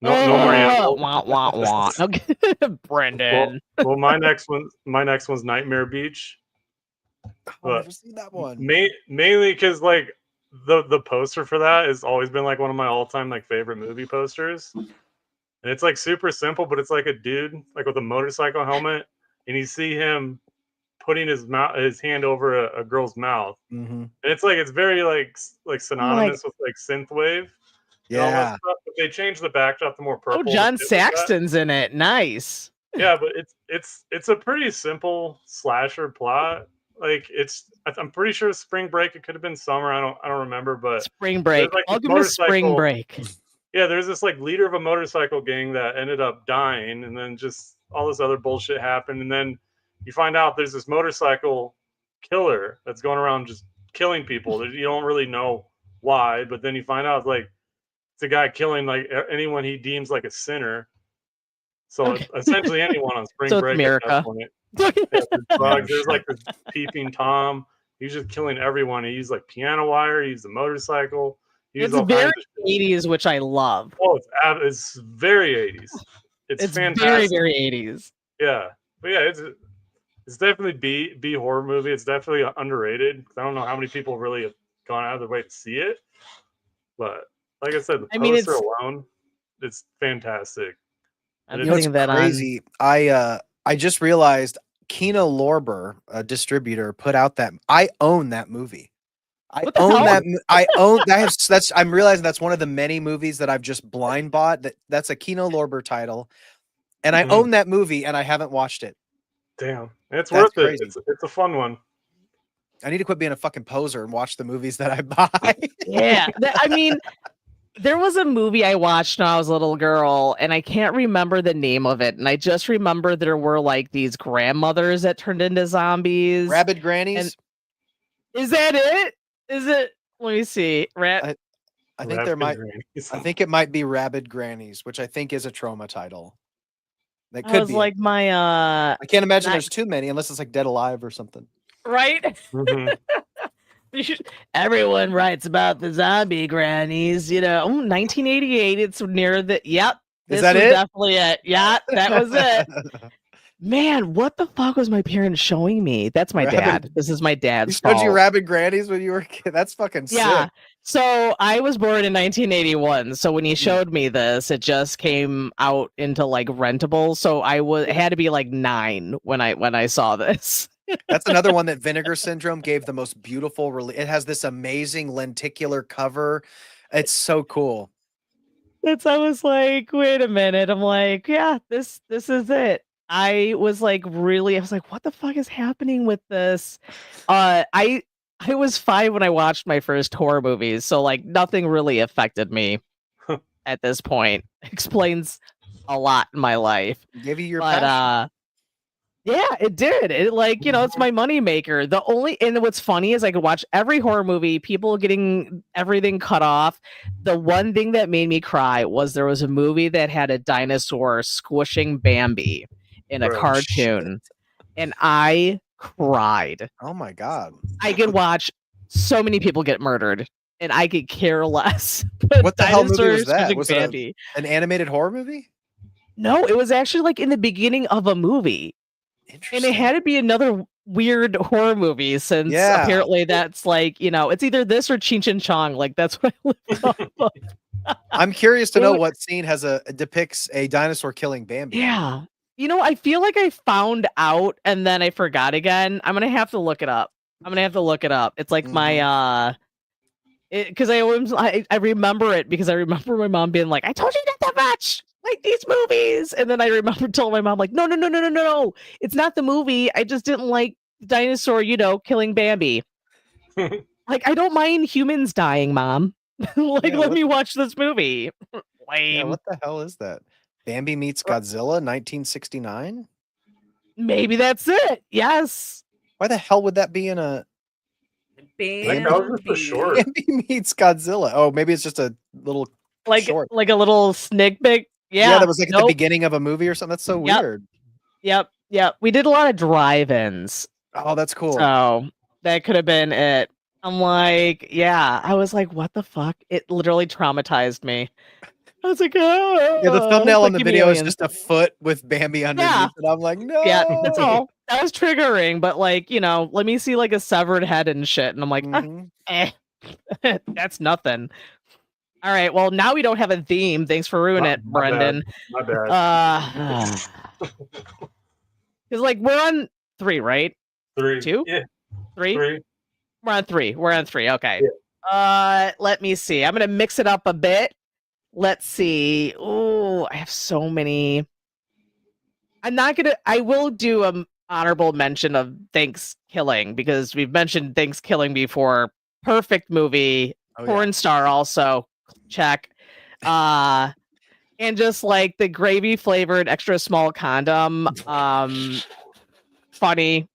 No more animals. Wah, wah, wah. Okay. Brendan. Well, my next one's Nightmare Beach. I've never seen that one. Mainly because like the poster for that has always been like one of my all-time like favorite movie posters. And it's like super simple, but it's like a dude like with a motorcycle helmet, and you see him putting his hand over a girl's mouth. And it's very like synonymous with like synthwave. Yeah, but they changed the backdrop to more purple. Oh, John Saxton's in it. Nice. Yeah, but it's a pretty simple slasher plot. Like I'm pretty sure Spring Break. It could have been summer. I don't remember, but Spring Break. Like Welcome to Spring Break. Yeah, there's this like leader of a motorcycle gang that ended up dying, and then just all this other bullshit happened, and then you find out there's this motorcycle killer that's going around just killing people. You don't really know why, but then you find out like it's a guy killing like anyone he deems like a sinner. So essentially anyone on Spring Break. America. There's like this peeping Tom. He's just killing everyone. He used like piano wire. He used a motorcycle. It's very 80s, which I love. Oh, it's very 80s. It's fantastic. Very, very 80s. Yeah, but yeah, it's definitely B horror movie. It's definitely underrated. I don't know how many people really have gone out of their way to see it, but like I said, the poster alone, it's fantastic. I'm putting that crazy. I just realized Kino Lorber, a distributor, put out that I own that movie. I own that. I'm realizing that's one of the many movies that I've just blind bought. That's a Kino Lorber title, and I own that movie, and I haven't watched it. Damn, it's worth it. It's a fun one. I need to quit being a fucking poser and watch the movies that I buy. Yeah, I mean, there was a movie I watched when I was a little girl, and I can't remember the name of it. And I just remember there were like these grandmothers that turned into zombies. Rabid Grannies. Is that it? Is it? Let me see. I think there might. I think it might be Rabid Grannies, which I think is a trauma title. That could be. Like my. I can't imagine there's too many unless it's like Dead Alive or something. Right. Everyone writes about the zombie grannies. 1988. It's near the. Yep. Is that it? Definitely it. Yeah, that was it. Man, what the fuck was my parents showing me? That's my dad. This is my dad's fault. He showed you Rabid Grannies when you were a kid? That's fucking sick. So I was born in 1981. So when he showed me this, it just came out into like rentable. So had to be like 9 when I saw this. That's another one that Vinegar Syndrome gave the most beautiful it has this amazing lenticular cover. It's so cool. I was like, wait a minute. I'm like, yeah, this is it. I was like, what the fuck is happening with this? I was 5 when I watched my first horror movies, so like nothing really affected me at this point. Explains a lot in my life. Give you your passion. Yeah, it did. It it's my moneymaker. And what's funny is I could watch every horror movie, people getting everything cut off. The one thing that made me cry was there was a movie that had a dinosaur squishing Bambi in a cartoon, and I cried. Oh my god! I could watch so many people get murdered, and I could care less. What the hell movie was that? choosing Was Bambi. it an animated horror movie? No, it was actually like in the beginning of a movie. And Interesting. it had to be another weird horror movie since apparently that's like, it's either this or Cheech and Chong. Like that's what I lived off of. I'm curious to know what scene depicts a dinosaur killing Bambi. Yeah. I feel like I found out and then I forgot again. I'm going to have to look it up. It's like my because I remember it because I remember my mom being like, I told you not that much like these movies. And then I remember telling my mom like, no. It's not the movie. I just didn't like dinosaur, killing Bambi. Like, I don't mind humans dying, Mom. Let me watch this movie. Lame. Yeah, what the hell is that? Bambi meets Godzilla, 1969? Maybe that's it. Yes. Why the hell would that be in a Bambi for sure. Bambi meets Godzilla? Oh, maybe it's just a little short. Like a little sneak peek. Yeah, that was like at the beginning of a movie or something. That's so weird. Yep. We did a lot of drive-ins. Oh, that's cool. So that could have been it. I'm like, I was like, what the fuck? It literally traumatized me. I was like, oh. Yeah, the thumbnail on the video is just a foot with Bambi underneath it. I'm like, no. Yeah, that's all. That was triggering, but like, let me see like a severed head and shit. And I'm like, that's nothing. All right, well, now we don't have a theme. Thanks for ruining it, Brendan. My bad. Because like we're on 3, right? 3. 2? Yeah. 3? 3. We're on 3. Okay. Yeah. Let me see. I'm gonna mix it up a bit. Let's see. Oh, I have so many. I will do an honorable mention of Thanksgiving because we've mentioned Thanksgiving before. Perfect movie. Porn star also. Check. And just like the gravy flavored extra small condom. Funny.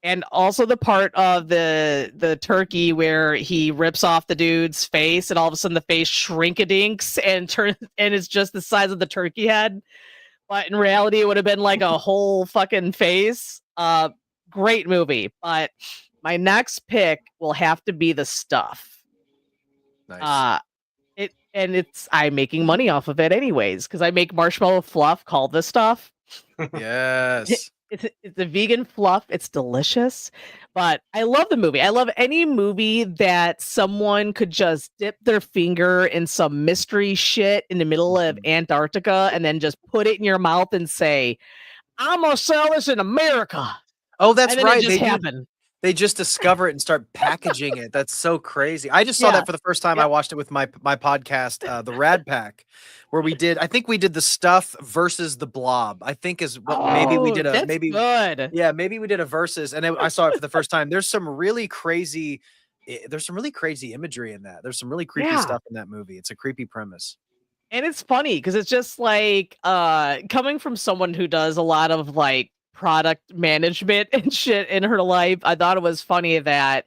And also the part of the turkey where he rips off the dude's face and all of a sudden the face shrink-a-dinks and it's just the size of the turkey head. But in reality, it would have been like a whole fucking face. Great movie. But my next pick will have to be The Stuff. Nice. I'm making money off of it anyways, because I make marshmallow fluff called The Stuff. Yes. It's a vegan fluff. It's delicious, but I love the movie. I love any movie that someone could just dip their finger in some mystery shit in the middle of Antarctica and then just put it in your mouth and say, I'm going to sell this in America. Oh, that's and then right. It just happened. They just discover it and start packaging it. That's so crazy. I just saw that for the first time. I watched it with my podcast, the Rad Pack, where I think we did The Stuff versus The Blob. I think is what maybe we did good. Yeah, maybe we did a versus, and I saw it for the first time. There's some really crazy imagery in that. There's some really creepy stuff in that movie. It's a creepy premise. And it's funny because it's just like coming from someone who does a lot of like product management and shit in her life. I thought it was funny that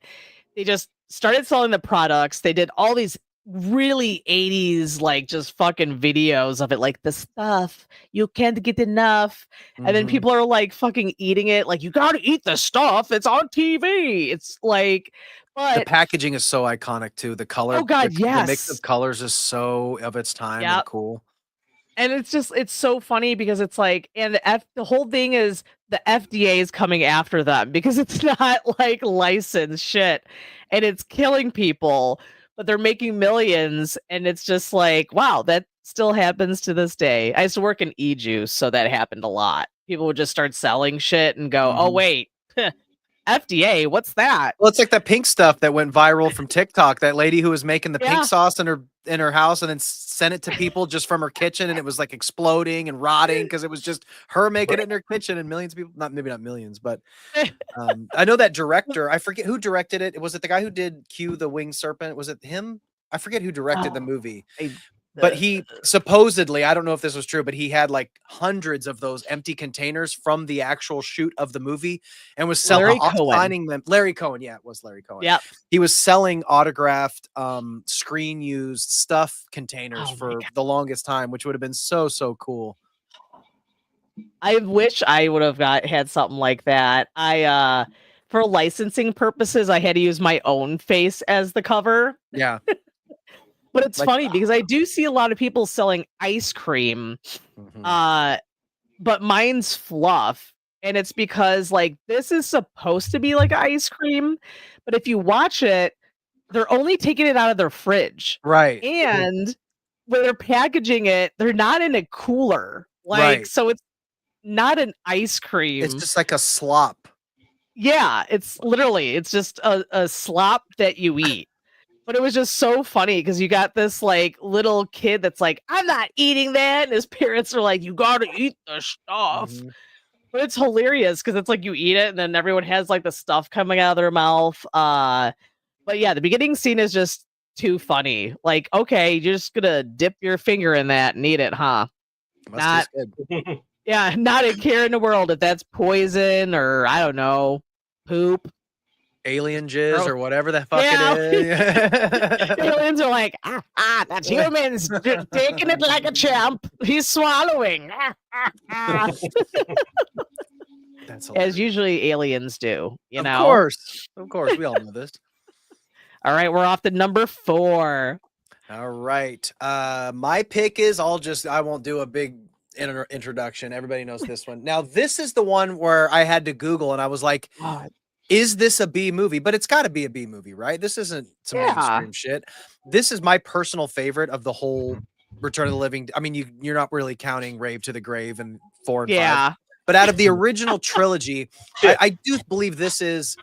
they just started selling the products. They did all these really 80s like just fucking videos of it, like The Stuff, you can't get enough. And then people are like fucking eating it, like you gotta eat the stuff, it's on TV. It's like, but the packaging is so iconic too. The color, oh god, the mix of colors is so of its time and cool. And it's so funny because it's like, and the whole thing is the FDA is coming after them because it's not like licensed shit and it's killing people, but they're making millions. And it's just like, wow, that still happens to this day. I used to work in e-juice, so that happened a lot. People would just start selling shit and go, oh, wait, FDA, what's that? Well, it's like that pink stuff that went viral from TikTok. That lady who was making the pink sauce in her house and then sent it to people just from her kitchen, and it was like exploding and rotting because it was just her making it in her kitchen, and millions of people, maybe not millions, but I know that director. I forget who directed it. Was it the guy who did Q the Winged Serpent? Was it him? I forget who directed the movie. But he supposedly, I don't know if this was true, but he had like hundreds of those empty containers from the actual shoot of the movie and was signing them. Larry Cohen. Yeah, it was Larry Cohen. Yeah. He was selling autographed, screen used stuff containers for the longest time, which would have been so cool. I wish I would have had something like that. for licensing purposes, I had to use my own face as the cover. Yeah. But it's Like- funny because I do see a lot of people selling ice cream, but mine's fluff. And it's because like this is supposed to be like ice cream, but if you watch it, they're only taking it out of their fridge. Right. And when they're packaging it, they're not in a cooler. Like, Right. so it's not an ice cream. It's just like a slop. Yeah, it's just a slop that you eat. But it was just so funny because you got this like little kid that's like, I'm not eating that. And his parents are like, you gotta eat the stuff. But it's hilarious because it's like you eat it and then everyone has like the stuff coming out of their mouth. But yeah, the beginning scene is just too funny. Like, okay, you're just gonna dip your finger in that and eat it, huh? Must taste good. Yeah, not a care in the world if that's poison or I don't know, poop. Alien jizz Bro. or whatever the fuck Yeah. it is. Aliens are like, that's humans taking it like a champ. He's swallowing. That's As usually aliens do, you know. Of course, we all know this. All right, we're off to number 4. All right, my pick is I won't do a big introduction. Everybody knows this one. Now, this is the one where I had to Google and I was like, is this a B movie? But it's got to be a B movie, right? This isn't some mainstream shit. This is my personal favorite of the whole Return of the Living. I mean, you're not really counting Rave to the Grave and 4 and 5. But out of the original trilogy, I do believe this is,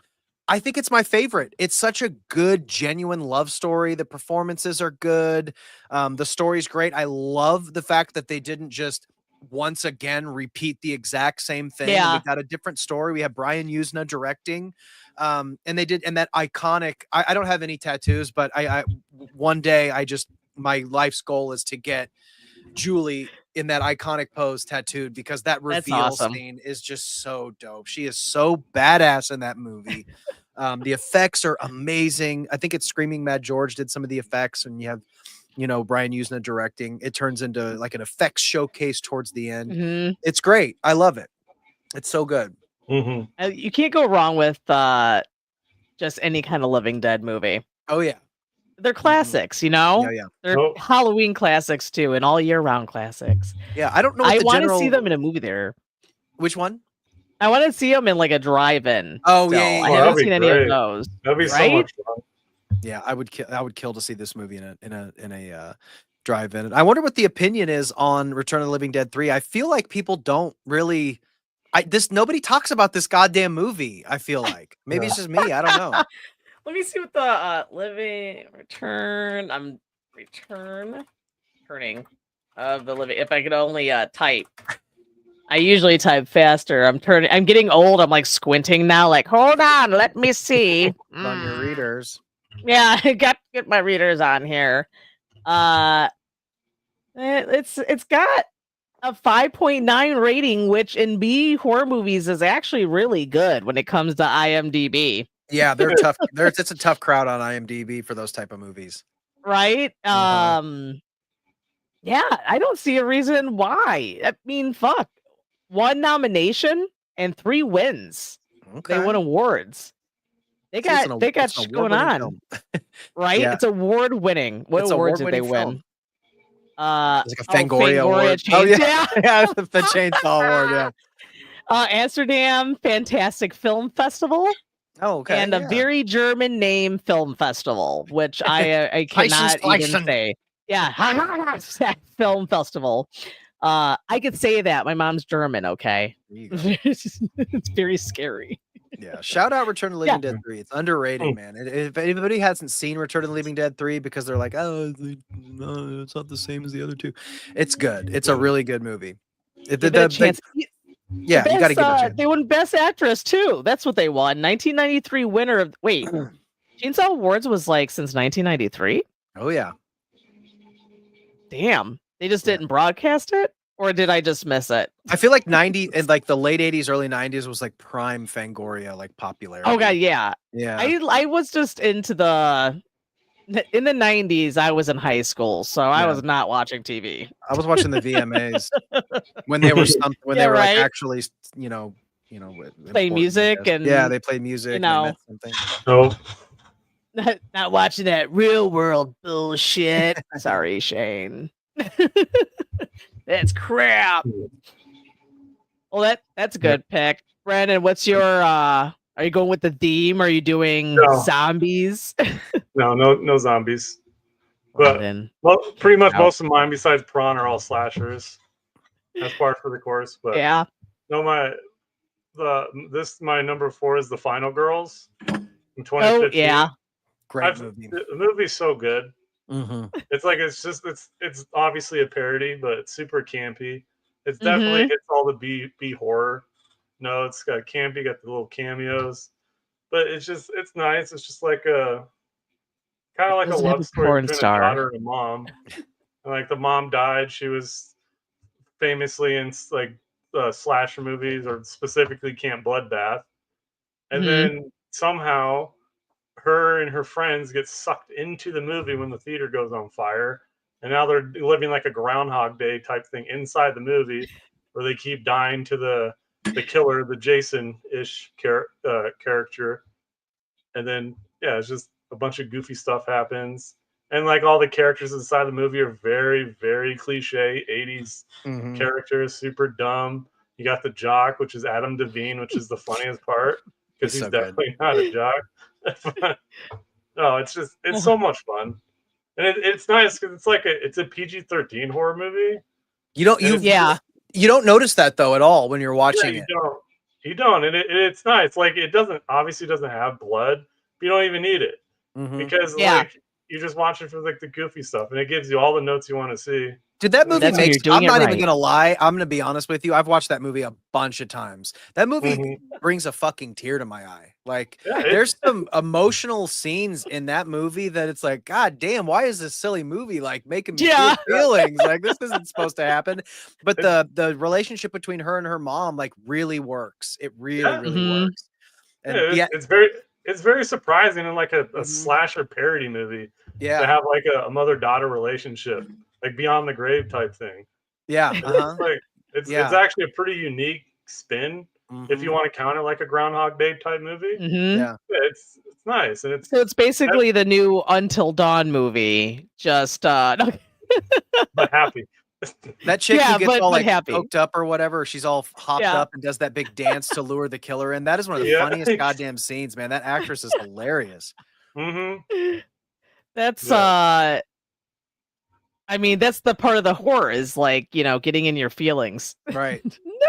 I think it's my favorite. It's such a good, genuine love story. The performances are good. The story's great. I love the fact that they didn't just once again repeat the exact same thing. Yeah. We got a different story. We have Brian Usna directing. And they did, and that iconic, I don't have any tattoos, but I one day my life's goal is to get Julie in that iconic pose tattooed because that reveal scene is just so dope. She is so badass in that movie. The effects are amazing. I think it's Screaming Mad George did some of the effects, and you have, Brian Usna directing. It turns into like an effects showcase towards the end. It's great. I love it. It's so good. You can't go wrong with just any kind of Living Dead movie. Oh yeah. They're classics, you know? Yeah. They're Halloween classics too, and all year round classics. Yeah, I don't know. I want to see them in a movie there. Which one? I want to see them in like a drive-in. Oh still. yeah, I haven't seen any of those. That'd be so right? much fun. Yeah, I would kill to see this movie in a drive-in. I wonder what the opinion is on Return of the Living Dead 3. I feel like people don't really nobody talks about this goddamn movie. I feel like maybe it's just me. I don't know. Let me see what the returning of the living. If I could only type. I usually type faster. I'm getting old. I'm like squinting now. Like, hold on, let me see. On your readers. Yeah, I got to get my readers on here. It's got a 5.9 rating, which in B horror movies is actually really good when it comes to IMDb. Yeah, they're tough. It's a tough crowd on IMDb for those type of movies. Right? Yeah, I don't see a reason why. I mean, fuck. 1 nomination and 3 wins. Okay. They won awards. They got shit going on. Right? Yeah. It's award winning. What awards did they win? It's like a Fangoria award. Oh yeah. Yeah, the Chainsaw Award, yeah. Amsterdam Fantastic Film Festival. Oh, okay. And a very German name film festival, which I cannot even say. Yeah, film festival. I could say that. My mom's German, okay? It's very scary. Yeah. Shout out Return of the Living Dead 3. It's underrated, man. If anybody hasn't seen Return of the Living Dead 3 because they're like, oh, no, it's not the same as the other 2. It's good. It's a really good movie. Yeah, you got to give it a chance. They won Best Actress too. That's what they won. 1993 winner of Chainsaw Awards was like since 1993. Oh yeah. Damn. They just didn't broadcast it, or did I just miss it? I feel like 90 and like the late 80s, early 90s was like prime Fangoria like popularity. Oh god, yeah. Yeah. I was just into in the 90s. I was in high school, so I was not watching TV. I was watching the VMAs when they were like actually, play music and they play music. You know, something. No. Not watching that real world bullshit. Sorry, Shane. That's crap. Well, that's a good pick. Brandon, what's your are you going with the theme? Are you doing zombies? No zombies. But pretty much most of mine besides Prawn are all slashers. That's part for the course. But yeah. No, my number 4 is The Final Girls in 2015. Oh yeah. Great movie. The movie's so good. Mm-hmm. It's like it's obviously a parody, but it's super campy. It's definitely hits all the B horror notes. Got campy, got the little cameos, but it's nice. It's just like a kind of like a love story between a daughter and a mom. And like the mom died. She was famously in like slasher movies, or specifically Camp Bloodbath, and then somehow her and her friends get sucked into the movie when the theater goes on fire, and now they're living like a Groundhog Day type thing inside the movie, where they keep dying to the killer, the Jason-ish character, and then it's just a bunch of goofy stuff happens, and like all the characters inside the movie are very, very cliche 80s characters, super dumb. You got the jock, which is Adam Devine, which is the funniest part because he's so definitely not a jock. No, it's so much fun, and it's nice because it's a PG-13 horror movie. You don't notice that though at all when you're watching it. You don't, and it's nice. Like it obviously doesn't have blood, but you don't even need it because like you just watch it for like the goofy stuff, and it gives you all the notes you want to see. Did that movie I'm not even gonna lie. I'm gonna be honest with you. I've watched that movie a bunch of times. That movie brings a fucking tear to my eye. Like there's some emotional scenes in that movie that it's like, God damn, why is this silly movie like making me feel feelings? Like this isn't supposed to happen. But the relationship between her and her mom like really works. It really works. And it's very surprising in like a slasher parody movie to have like a mother-daughter relationship. Like Beyond the Grave type thing. Yeah. It's actually a pretty unique spin if you want to counter like a Groundhog Day type movie. Yeah. It's nice. And it's basically the new Until Dawn movie. Just but happy. That chick who gets all like coked up or whatever, she's all hopped up and does that big dance to lure the killer in. That is one of the funniest goddamn scenes, man. That actress is hilarious. That's I mean, that's the part of the horror is like, getting in your feelings. Right.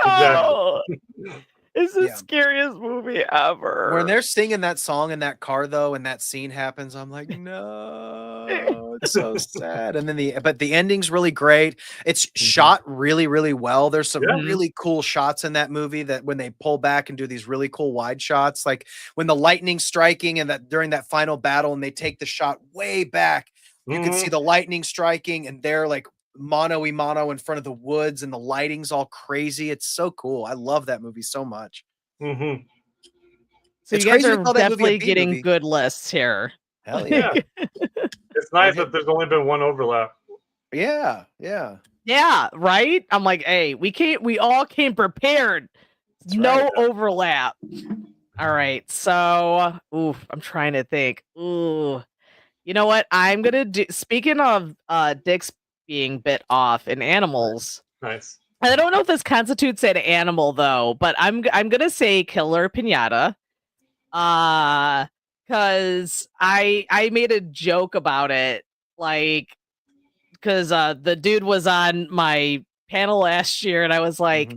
No. Exactly. It's the scariest movie ever. When they're singing that song in that car though, and that scene happens, I'm like, no, it's so sad. And then the ending's really great. It's shot really, really well. There's some really cool shots in that movie that when they pull back and do these really cool wide shots, like when the lightning's striking and that during that final battle and they take the shot way back. You can see the lightning striking, and they're like mano a mano in front of the woods, and the lighting's all crazy. It's so cool. I love that movie so much. So you guys are definitely getting good lists here. Hell yeah! It's nice that there's only been one overlap. Yeah. Right. I'm like, hey, we all came prepared. That's no overlap. All right. So, I'm trying to think. You know what? I'm gonna do. Speaking of dicks being bit off in animals, nice. I don't know if this constitutes an animal though, but I'm gonna say Killer Piñata, because I made a joke about it, like, because the dude was on my panel last year, and I was like,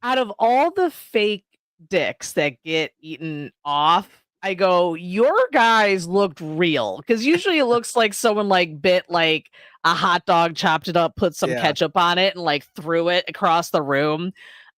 out of all the fake dicks that get eaten off, I go, your guys looked real, because usually it looks like someone like bit like a hot dog, chopped it up, put some ketchup on it, and like threw it across the room.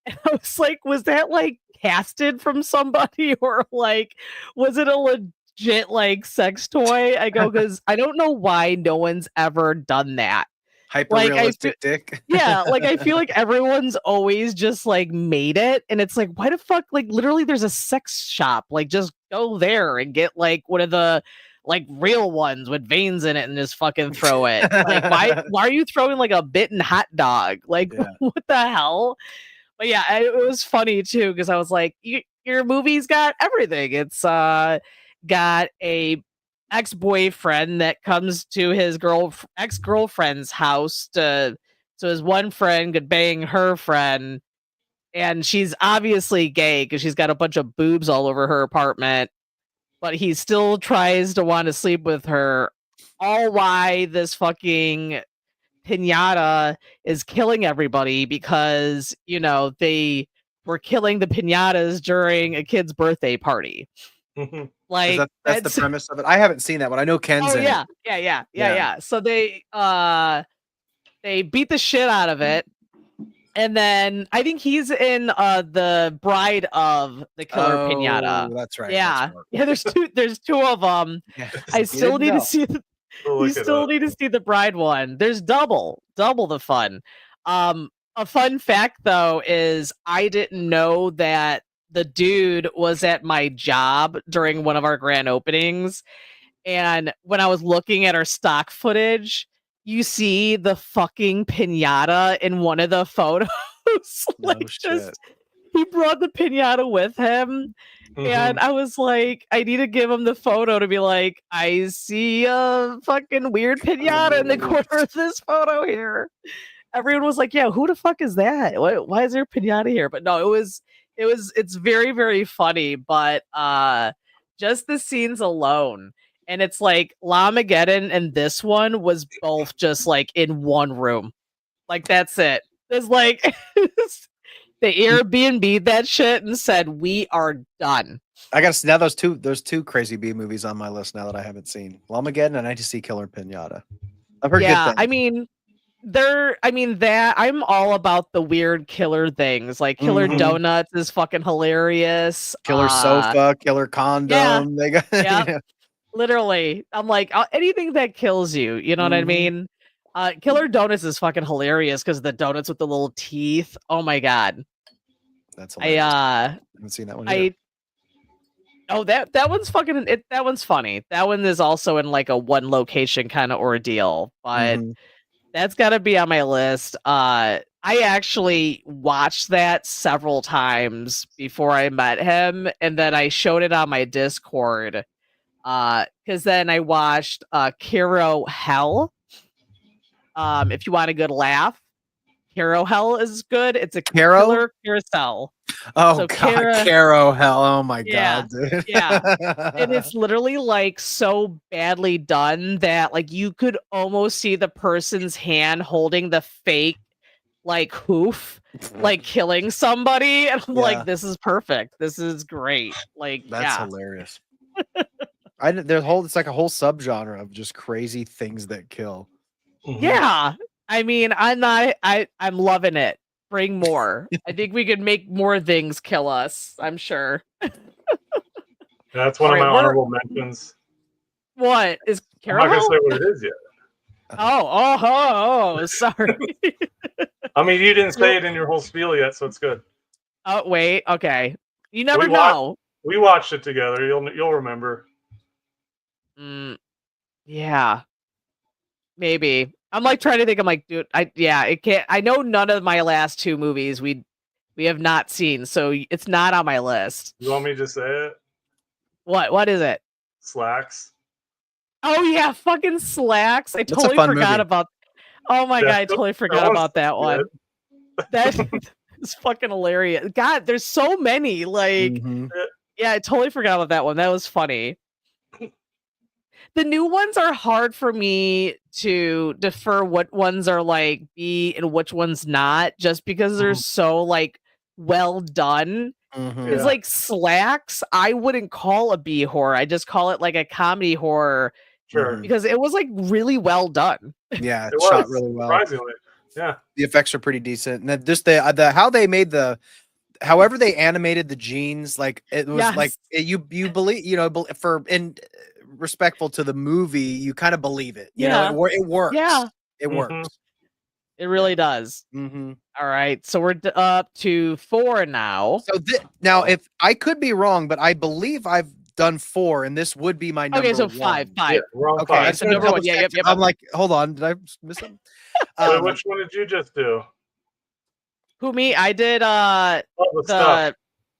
And I was like, was that like casted from somebody, or like was it a legit like sex toy? I go, because I don't know why no one's ever done that. Hyper-realistic dick. Yeah, like I feel like everyone's always just like made it, and it's like, why the fuck? Like literally, there's a sex shop. Like just go there and get like one of the like real ones with veins in it, and just fucking throw it. Like why are you throwing like a bitten hot dog? Like what the hell? But yeah, it was funny too because I was like, your movie's got everything. It's got a ex-boyfriend that comes to his ex-girlfriend's house so his one friend could bang her friend, and she's obviously gay because she's got a bunch of boobs all over her apartment, but he still tries to want to sleep with her. All why this fucking pinata is killing everybody because, they were killing the pinatas during a kid's birthday party. Like that's the premise of it. I haven't seen that one. I know Ken's in it. Yeah. So they beat the shit out of it. And then I think he's in the bride of the killer pinata. That's right. Yeah. Yeah, there's two of them. Yeah. I still need to see the bride one. There's double the fun. A fun fact though is I didn't know that the dude was at my job during one of our grand openings, and when I was looking at our stock footage, you see the fucking pinata in one of the photos. He brought the pinata with him. And I was like, I need to give him the photo to be like, I see a fucking weird pinata in the corner of this photo here. Everyone was like, yeah, who the fuck is that? Why is there a pinata here? But no, it's very, very funny. But just the scenes alone. And it's like Lamageddon and this one was both just like in one room. Like, that's it. It's like they Airbnb'd that shit and said, we are done. I got to now there's two crazy B movies on my list now that I haven't seen. Lamageddon and I just see Killer Pinata. I've heard good things. I'm all about the weird killer things. Like Killer Donuts is fucking hilarious. Killer sofa, killer condom. They got literally. I'm like, anything that kills you, you know what I mean? Killer Donuts is fucking hilarious because the donuts with the little teeth. Oh my god. That's hilarious. I haven't seen that one either. That one's fucking that one's funny. That one is also in like a one location kind of ordeal, but that's got to be on my list. I actually watched that several times before I met him, and then I showed it on my Discord. Because then I watched Caro Hell. If you want a good laugh, Caro Hell is good. It's a killer carousel. Oh so god, Caro Hell. Oh my god, dude. Yeah. And it's literally like so badly done that like you could almost see the person's hand holding the fake like hoof, like killing somebody. And I'm like, this is perfect. This is great. Like, that's hilarious. It's like a whole subgenre of just crazy things that kill. Yeah. I mean, I'm loving it. Bring more. I think we could make more things kill us. I'm sure. That's one of my honorable mentions. What is Caro? I'm not gonna say what it is yet. Oh, sorry. I mean, you didn't say it in your whole spiel yet, so it's good. Oh, wait. Okay. You never know. We watched it together. You'll remember. Yeah. Maybe. I'm like trying to think. I'm like, dude, it can't. I know none of my last two movies we have not seen, so it's not on my list. You want me to just say it? What is it? Slacks. Oh yeah, fucking Slacks. I totally forgot about. Oh my god, I totally forgot about that one. That is fucking hilarious. God, there's so many. Like, yeah, I totally forgot about that one. That was funny. The new ones are hard for me to defer what ones are like B and which ones not, just because they're so like well done. It's like Slacks, I wouldn't call a B horror. I just call it like a comedy horror. Sure. Because it was like really well done. Yeah, it shot really well. Surprisingly. Yeah. The effects are pretty decent. And then just the how they made however they animated the jeans, like it was like you believe, respectful to the movie, you kind of believe it. You know, it works. Yeah, it works. It really does. All right, so we're up to 4 now. So now, if I could be wrong, but I believe I've done 4, and this would be my number. Okay, so 1. 5. Yeah, wrong okay, 5. so number 1. Yeah, I'm like, hold on, did I miss something? Which one did you just do? Who, me? I did The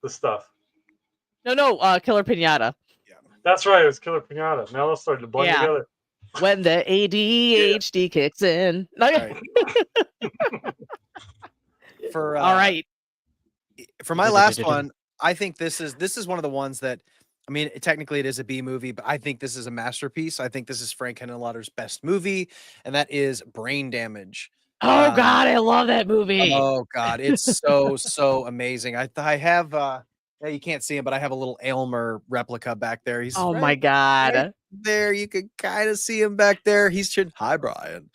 stuff. No, Killer Pinata. That's right. It was Killer Pinata. Now let's start to blend together. When the ADHD kicks in. Right. For all right. For my last one, I think this is one of the ones that, I mean, technically it is a B movie, but I think this is a masterpiece. I think this is Frank Henenlotter's best movie, and that is Brain Damage. Oh God, I love that movie. Oh God, it's so amazing. I have yeah, you can't see him, but I have a little Aylmer replica back there. He's my God. Right there. You can kind of see him back there. He's hi, Brian.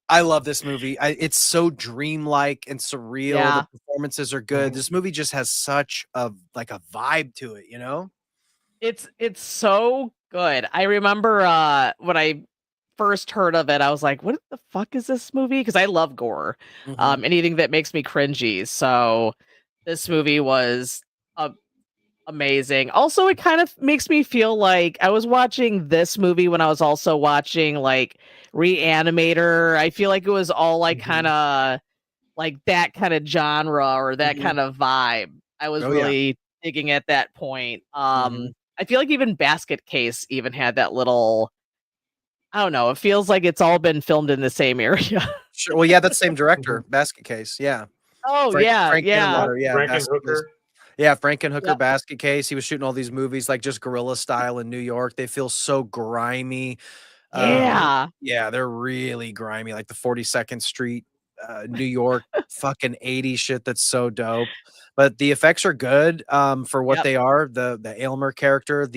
I love this movie. It's so dreamlike and surreal. Yeah. The performances are good. This movie just has such a vibe to it, you know? It's so good. I remember when I first heard of it, I was like, what the fuck is this movie? Because I love gore. Anything that makes me cringy. So this movie was amazing. Also, it kind of makes me feel like I was watching this movie when I was also watching like Reanimator. I feel like it was all like kind of like that kind of genre or that kind of vibe. I was really digging at that point. I feel like even Basket Case even had that little, I don't know, it feels like it's all been filmed in the same area. Sure. Well, yeah, that's the same director, Basket Case. Yeah. Oh, Frank yeah. Frankenhooker. Yeah, Frankenhooker, Basket Case. He was shooting all these movies like just guerrilla style in New York. They feel so grimy. Yeah. Yeah, they're really grimy, like the 42nd Street, New York, fucking 80s shit. That's so dope. But the effects are good for what they are. The Aylmer character,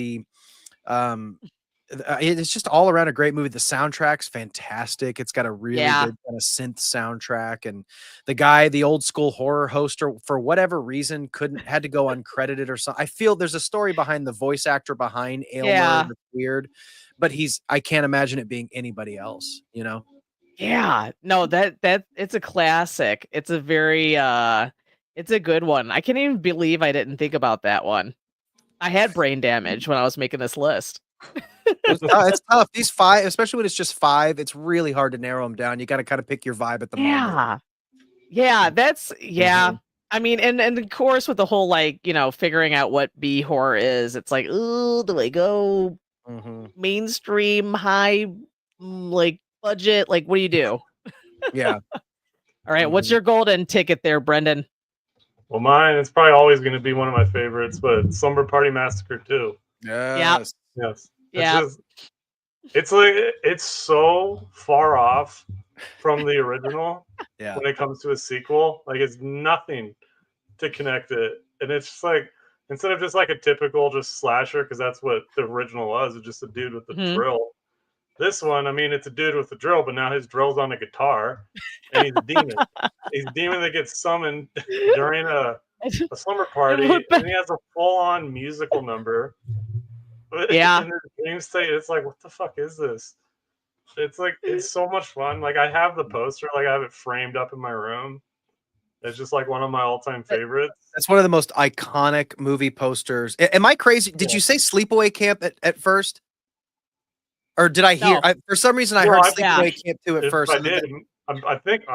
it's just all around a great movie. The soundtrack's fantastic. It's got a really good kind of synth soundtrack, and the old school horror host, for whatever reason, had to go uncredited or something. I feel there's a story behind the voice actor behind Aylmer. That's weird, but I can't imagine it being anybody else, you know? Yeah, no, that it's a classic. It's a very it's a good one. I can't even believe I didn't think about that one. I had Brain Damage when I was making this list. It's tough. These 5, especially when it's just 5, it's really hard to narrow them down. You got to kind of pick your vibe at the moment. Yeah, that's I mean, and of course with the whole like, you know, figuring out what B horror is, it's like, ooh, do I go mainstream, high, like budget? Like, what do you do? Yeah. All right, what's your golden ticket there, Brendan? Well, mine, it's probably always going to be one of my favorites, but Slumber Party Massacre 2. Yes. Yes. Yeah. It's like it's so far off from the original when it comes to a sequel. Like it's nothing to connect it. And it's just like instead of just like a typical just slasher, because that's what the original was, it's just a dude with a drill. This one, I mean, it's a dude with a drill, but now his drill's on a guitar and he's a demon. He's a demon that gets summoned during a slumber party, and he has a full-on musical number. Yeah. In the dream state, it's like, what the fuck is this? It's like, it's so much fun. Like, I have the poster, like, I have it framed up in my room. It's just like one of my all-time favorites. That's one of the most iconic movie posters. Am I crazy? Did you say Sleepaway Camp at first? Or did I hear? No. For some reason, I heard Sleepaway Camp 2 at first. I did. I think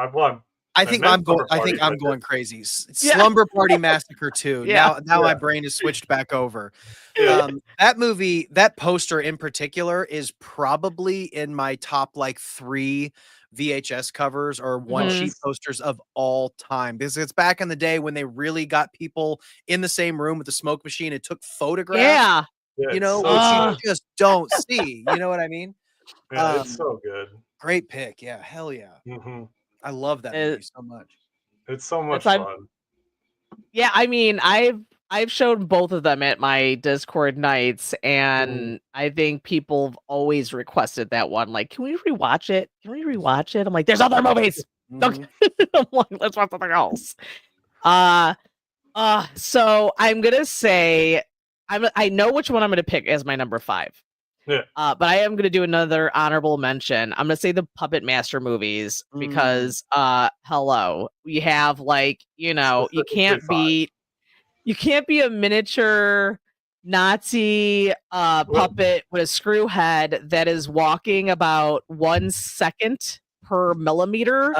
I'm going crazy. Slumber Party Massacre 2. Now my brain has switched back over. That movie, that poster in particular, is probably in my top like 3 VHS covers or one sheet posters of all time, because it's back in the day when they really got people in the same room with the smoke machine and took photographs. You know, which you just don't see. You know what I mean? Yeah, it's so good. Great pick. Yeah, hell yeah. I love that movie so much. It's so much fun. Yeah, I mean, I've shown both of them at my Discord nights, and I think people have always requested that one. Like, can we rewatch it? I'm like, there's other movies. I'm like, let's watch something else. So I'm gonna say I know which one I'm gonna pick as my number 5. Yeah. But I am going to do another honorable mention. I'm going to say the Puppet Master movies because, hello, we have like, you know, you can't be a miniature Nazi puppet with a screw head that is walking about 1 second per millimeter,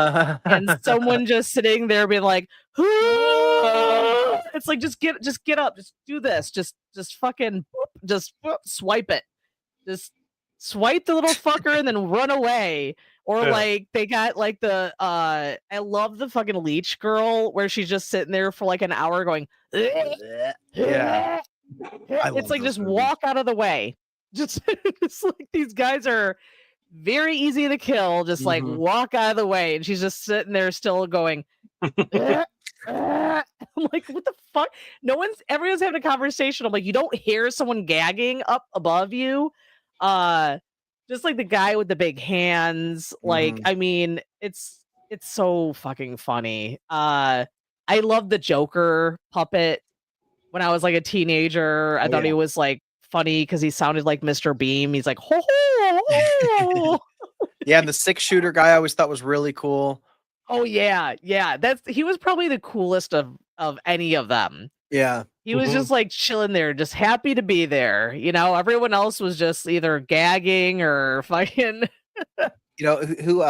and someone just sitting there being like, it's like just get up, just do this, just fucking just swipe it, just swipe the little fucker and then run away. Or like they got like the I love the fucking leech girl where she's just sitting there for like an hour going Yeah. it's like just walk out of the way. Just it's like these guys are very easy to kill, just like walk out of the way, and she's just sitting there still going I'm like, what the fuck? Everyone's having a conversation. I'm like, you don't hear someone gagging up above you. Just like the guy with the big hands. Like, I mean, it's so fucking funny. I love the Joker puppet. When I was like a teenager, I thought he was like funny because he sounded like Mr. Beam. He's like, ho ho ho. Yeah, and the 6-shooter guy I always thought was really cool. Oh yeah. He was probably the coolest of any of them. Yeah. He was just like chilling there, just happy to be there. You know, everyone else was just either gagging or fucking. You know who?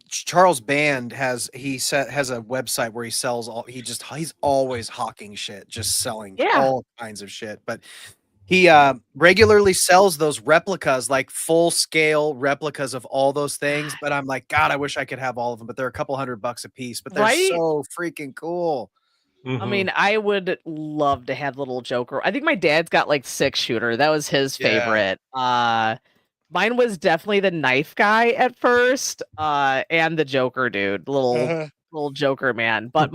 Charles Band has a website where he sells he's always hawking shit, just selling all kinds of shit. But he regularly sells those replicas, like full scale replicas of all those things. But I'm like, God, I wish I could have all of them. But they're a couple $100 a piece. But they're so freaking cool. I mean, I would love to have little Joker. I think my dad's got like 6-shooter. That was his favorite. Mine was definitely the knife guy at first, and the Joker dude, little Joker man. But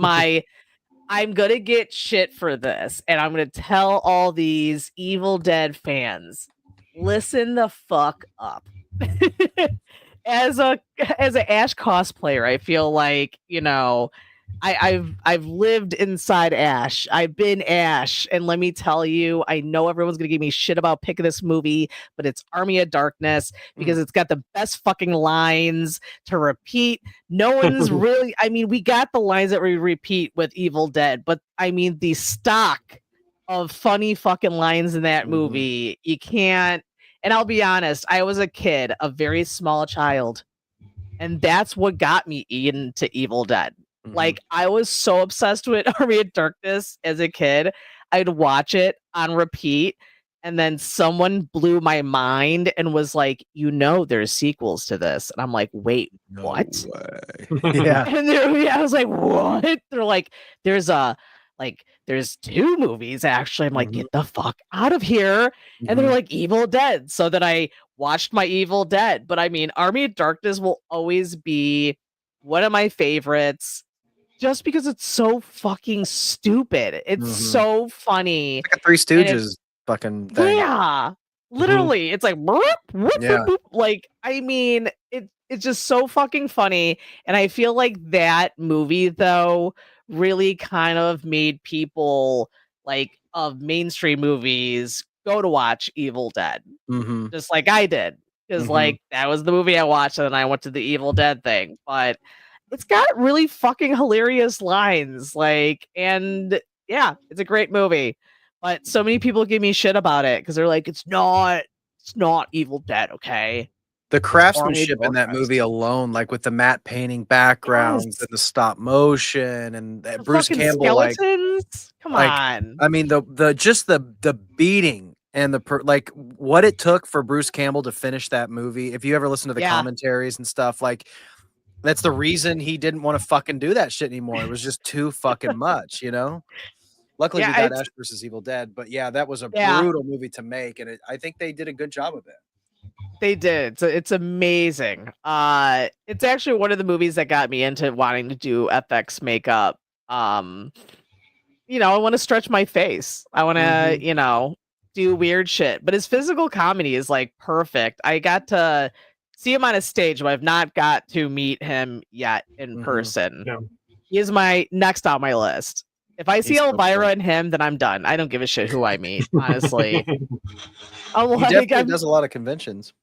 I'm gonna get shit for this, and I'm gonna tell all these Evil Dead fans, listen the fuck up. As an Ash cosplayer, I feel like, you know, I've lived inside Ash. I've been Ash, and let me tell you, I know everyone's gonna give me shit about picking this movie, but it's Army of Darkness because it's got the best fucking lines to repeat. No one's really. I mean, we got the lines that we repeat with Evil Dead, but I mean the stock of funny fucking lines in that movie, you can't. And I'll be honest, I was a kid, a very small child, and that's what got me into Evil Dead. Like, I was so obsessed with Army of Darkness as a kid. I'd watch it on repeat, and then someone blew my mind and was like, you know, there's sequels to this. And I'm like, wait, what? Yeah. And I was like, what? They're like, there's 2 movies, actually. I'm like, get the fuck out of here. And they're like, Evil Dead. So that I watched my Evil Dead. But I mean, Army of Darkness will always be one of my favorites. Just because it's so fucking stupid. It's so funny. It's like a Three Stooges fucking thing. Yeah. Literally. It's like, whoop, whoop, whoop. Like, I mean, it's just so fucking funny. And I feel like that movie, though, really kind of made people like of mainstream movies go to watch Evil Dead. Just like I did. Because like that was the movie I watched, and then I went to the Evil Dead thing. But it's got really fucking hilarious lines, like, and yeah, it's a great movie. But so many people give me shit about it because they're like, it's not Evil Dead, okay? The craftsmanship in that movie alone, like with the matte painting backgrounds and the stop motion and Bruce Campbell, skeletons? Come on. I mean, the beating and like what it took for Bruce Campbell to finish that movie. If you ever listen to the commentaries and stuff, like, that's the reason he didn't want to fucking do that shit anymore. It was just too fucking much, you know? Luckily, we got Ash versus Evil Dead, but yeah, that was a brutal movie to make, and I think they did a good job of it. They did. So it's amazing. It's actually one of the movies that got me into wanting to do FX makeup. You know, I want to stretch my face. I want to, you know, do weird shit. But his physical comedy is like perfect. I got to see him on a stage, but I've not got to meet him yet in person. Yeah. He is my next on my list. If I see Elvira and him, then I'm done. I don't give a shit who I meet, honestly. He definitely does a lot of conventions.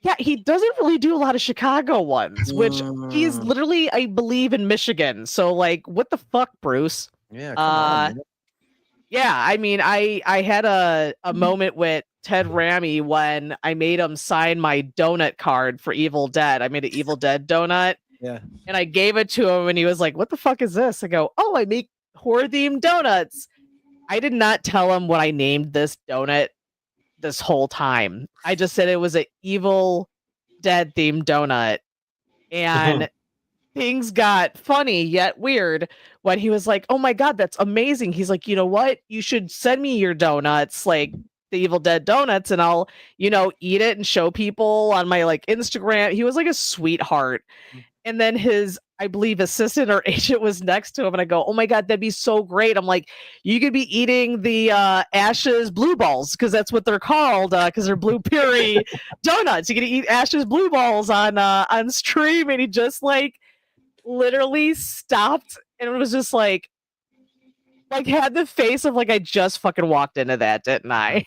Yeah, he doesn't really do a lot of Chicago ones, which he's literally, I believe, in Michigan. So, like, what the fuck, Bruce? Yeah, come on, man. Yeah, I mean, I had a moment with Ted Raimi when I made him sign my donut card for Evil Dead. I made an Evil Dead donut. Yeah. And I gave it to him and he was like, "What the fuck is this?" I go, "Oh, I make horror themed donuts." I did not tell him what I named this donut this whole time. I just said it was an Evil Dead themed donut. And things got funny yet weird when he was like, "Oh my God, that's amazing." He's like, "You know what? You should send me your donuts, like the Evil Dead donuts, and I'll, eat it and show people on my like Instagram." He was like a sweetheart. And then his, I believe, assistant or agent was next to him. And I go, "Oh my God, that'd be so great." I'm like, "You could be eating the Ash's Blue Balls," because that's what they're called, because they're blue puree donuts. You could eat Ash's Blue Balls on stream. And he just like literally stopped and it was just like had the face of like, I just fucking walked into that, didn't I?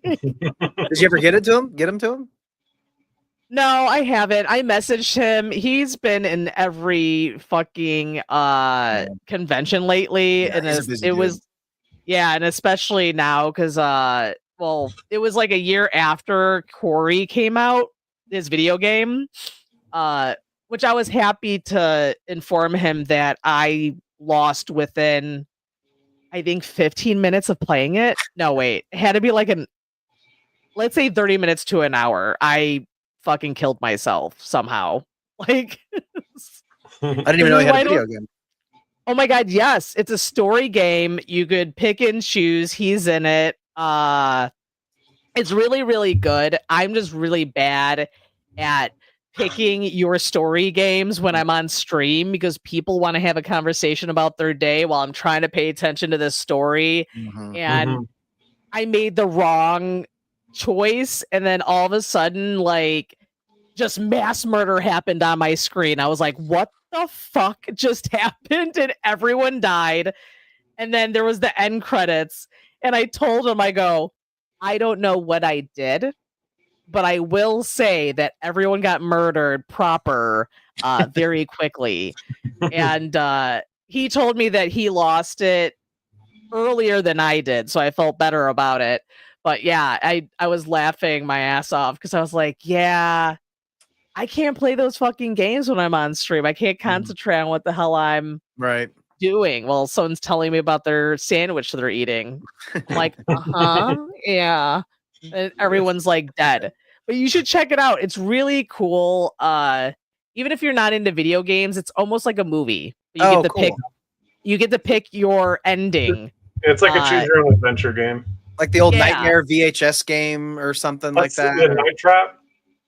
Did you ever get him to him? No, I haven't. I messaged him. He's been in every fucking convention lately. Yeah, And he's a busy it dude. was, and especially now because it was like a year after Corey came out, his video game, which I was happy to inform him that I lost within, I think, 15 minutes of playing it. No, wait, it had to be like let's say 30 minutes to an hour. I fucking killed myself somehow. Like, I didn't even know he had a video game. Oh my God, yes. It's a story game. You could pick and choose. He's in it. It's really, really good. I'm just really bad at picking your story games when I'm on stream because people want to have a conversation about their day while I'm trying to pay attention to this story. And I made the wrong choice. And then all of a sudden, like, just mass murder happened on my screen. I was like, what the fuck just happened? And everyone died. And then there was the end credits. And I told him, I go, "I don't know what I did, but I will say that everyone got murdered proper very quickly." And he told me that he lost it earlier than I did. So I felt better about it. But yeah, I was laughing my ass off because I was like, yeah, I can't play those fucking games when I'm on stream. I can't concentrate on what the hell I'm doing. Well, someone's telling me about their sandwich they're eating. I'm like, yeah. And everyone's like dead. But you should check it out. It's really cool. Even if you're not into video games, it's almost like a movie. You get to pick your ending. It's like a choose your own adventure game. Like the old Nightmare VHS game or something like that. Night Trap?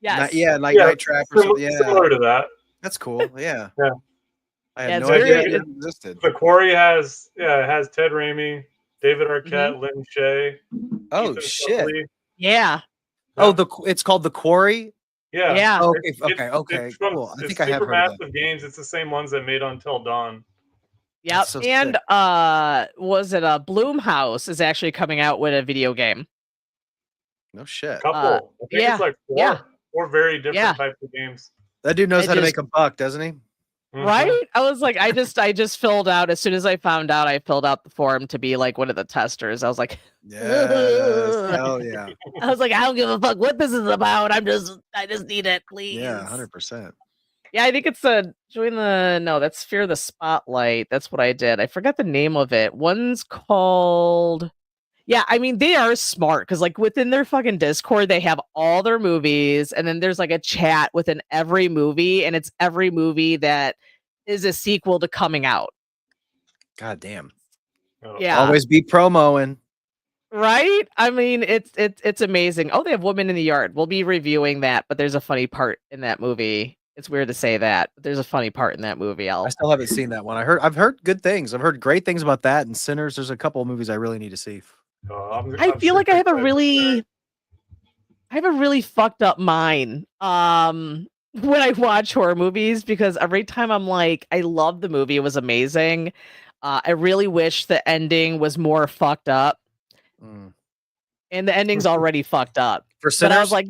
Yes. Night Trap or something. Yeah. Similar to that. That's cool. Yeah. Yeah. I had no idea it existed. The Quarry has Ted Raimi, David Arquette, Lynn Shay. Oh Ethan shit. Suplee. Yeah. Oh, it's called The Quarry? Yeah. Yeah. Okay. Cool. I think I have heard of that. Supermassive Games. It's the same ones that made Until Dawn. Yep. So and was it Bloomhouse is actually coming out with a video game. No shit. Couple. I think it's like four very different types of games. That dude knows how to make a buck, doesn't he? Right? I was like, I just filled out as soon as I found out, I filled out the form to be like one of the testers. I was like, hell yeah. I was like, I don't give a fuck what this is about. I just need it, please. Yeah, 100%. Yeah, I think it's that's Fear the Spotlight. That's what I did. I forgot the name of it. One's called, I mean, they are smart because like within their fucking Discord, they have all their movies and then there's like a chat within every movie and it's every movie that is a sequel to coming out. God damn. Yeah. Always be promoing. Right? I mean, it's amazing. Oh, they have Women in the Yard. We'll be reviewing that, but there's a funny part in that movie. It's weird to say that, but there's a funny part in that movie. I still haven't seen that one. I've heard good things. I've heard great things about that and Sinners. There's a couple of movies I really need to see. I feel like I have a really fucked up mind when I watch horror movies because every time I'm like, I love the movie. It was amazing. I really wish the ending was more fucked up. And the ending's already fucked up. For Sinners? But I was like,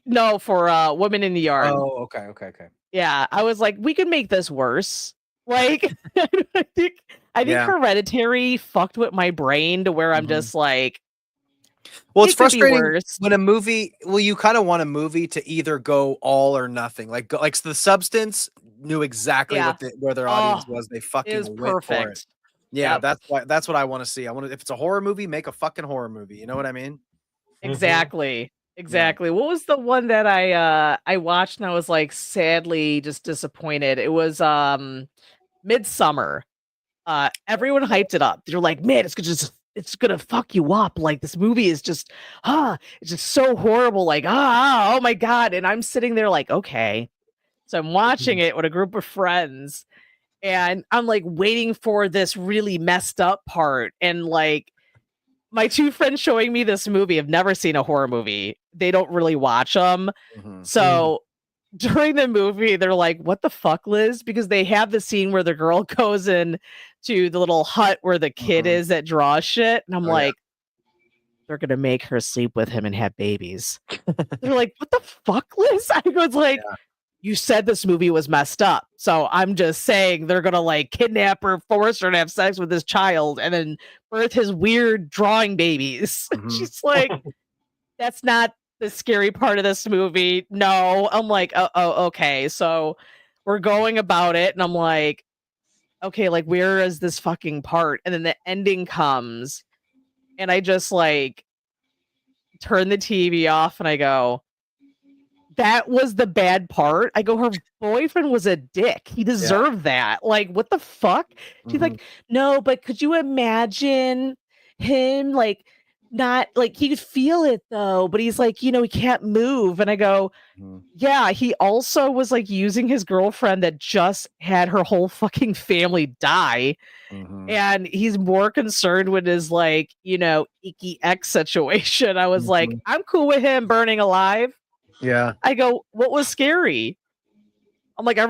no, for Women in the Yard. Oh, okay. Yeah, I was like, we could make this worse. Like, I think Hereditary fucked with my brain to where I'm just like, Well, it's It could be frustrating worse. when a movie. Well, you kind of want a movie to either go all or nothing. Like The Substance knew exactly Yeah. where their audience Oh, was. They It fucking was went for it. perfect. Yeah, Yep. that's what I want to see. I want to, if it's a horror movie, make a fucking horror movie. You know what I mean? Exactly. Exactly. What was the one that I watched and I was like sadly just disappointed? It was Midsummer. Everyone hyped it up. They're like, man, it's gonna fuck you up. Like this movie is just it's just so horrible. Like, oh my god. And I'm sitting there like, okay. So I'm watching it with a group of friends, and I'm like waiting for this really messed up part. And like my two friends showing me this movie have never seen a horror movie. They don't really watch them. So during the movie, they're like, "What the fuck, Liz?" Because they have the scene where the girl goes in to the little hut where the kid is that draws shit, and I'm like, "They're gonna make her sleep with him and have babies." They're like, "What the fuck, Liz?" I was like, "You said this movie was messed up, so I'm just saying they're gonna like kidnap her, force her to have sex with this child, and then birth his weird drawing babies." She's like, "That's not the scary part of this movie." No, I'm like, oh, okay. So we're going about it, and I'm like, okay, like where is this fucking part? And then the ending comes, and I just like turn the TV off, and I go, that was the bad part. I go, her boyfriend was a dick. He deserved that. Like, what the fuck? She's like, no, but could you imagine him like not like he could feel it though, but he's like, he can't move. And I go, yeah, he also was like using his girlfriend that just had her whole fucking family die. And he's more concerned with his like, icky ex situation. I was like, I'm cool with him burning alive. Yeah. I go, what was scary? I'm like, I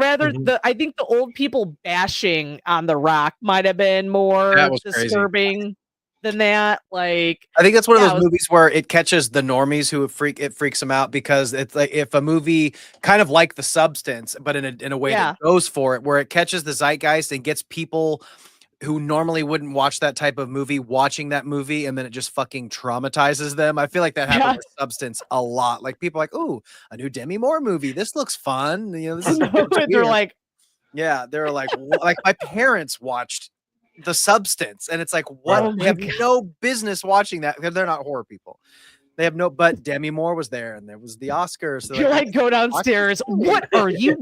think the old people bashing on The Rock might have been more disturbing than that. Like, I think that's one of those movies where it catches the normies who it freaks them out, because it's like if a movie kind of like The Substance, but in a way that goes for it, where it catches the zeitgeist and gets people who normally wouldn't watch that type of movie watching that movie, and then it just fucking traumatizes them. I feel like that happened with Substance a lot. Like people are like, "Ooh, a new Demi Moore movie. This looks fun." This is they're like, they're like, like my parents watched The Substance, and it's like, what? Oh They have my God. no business watching that. They're not horror people. They have no, but Demi Moore was there, and there was the Oscars. So you're like, go downstairs. What are you?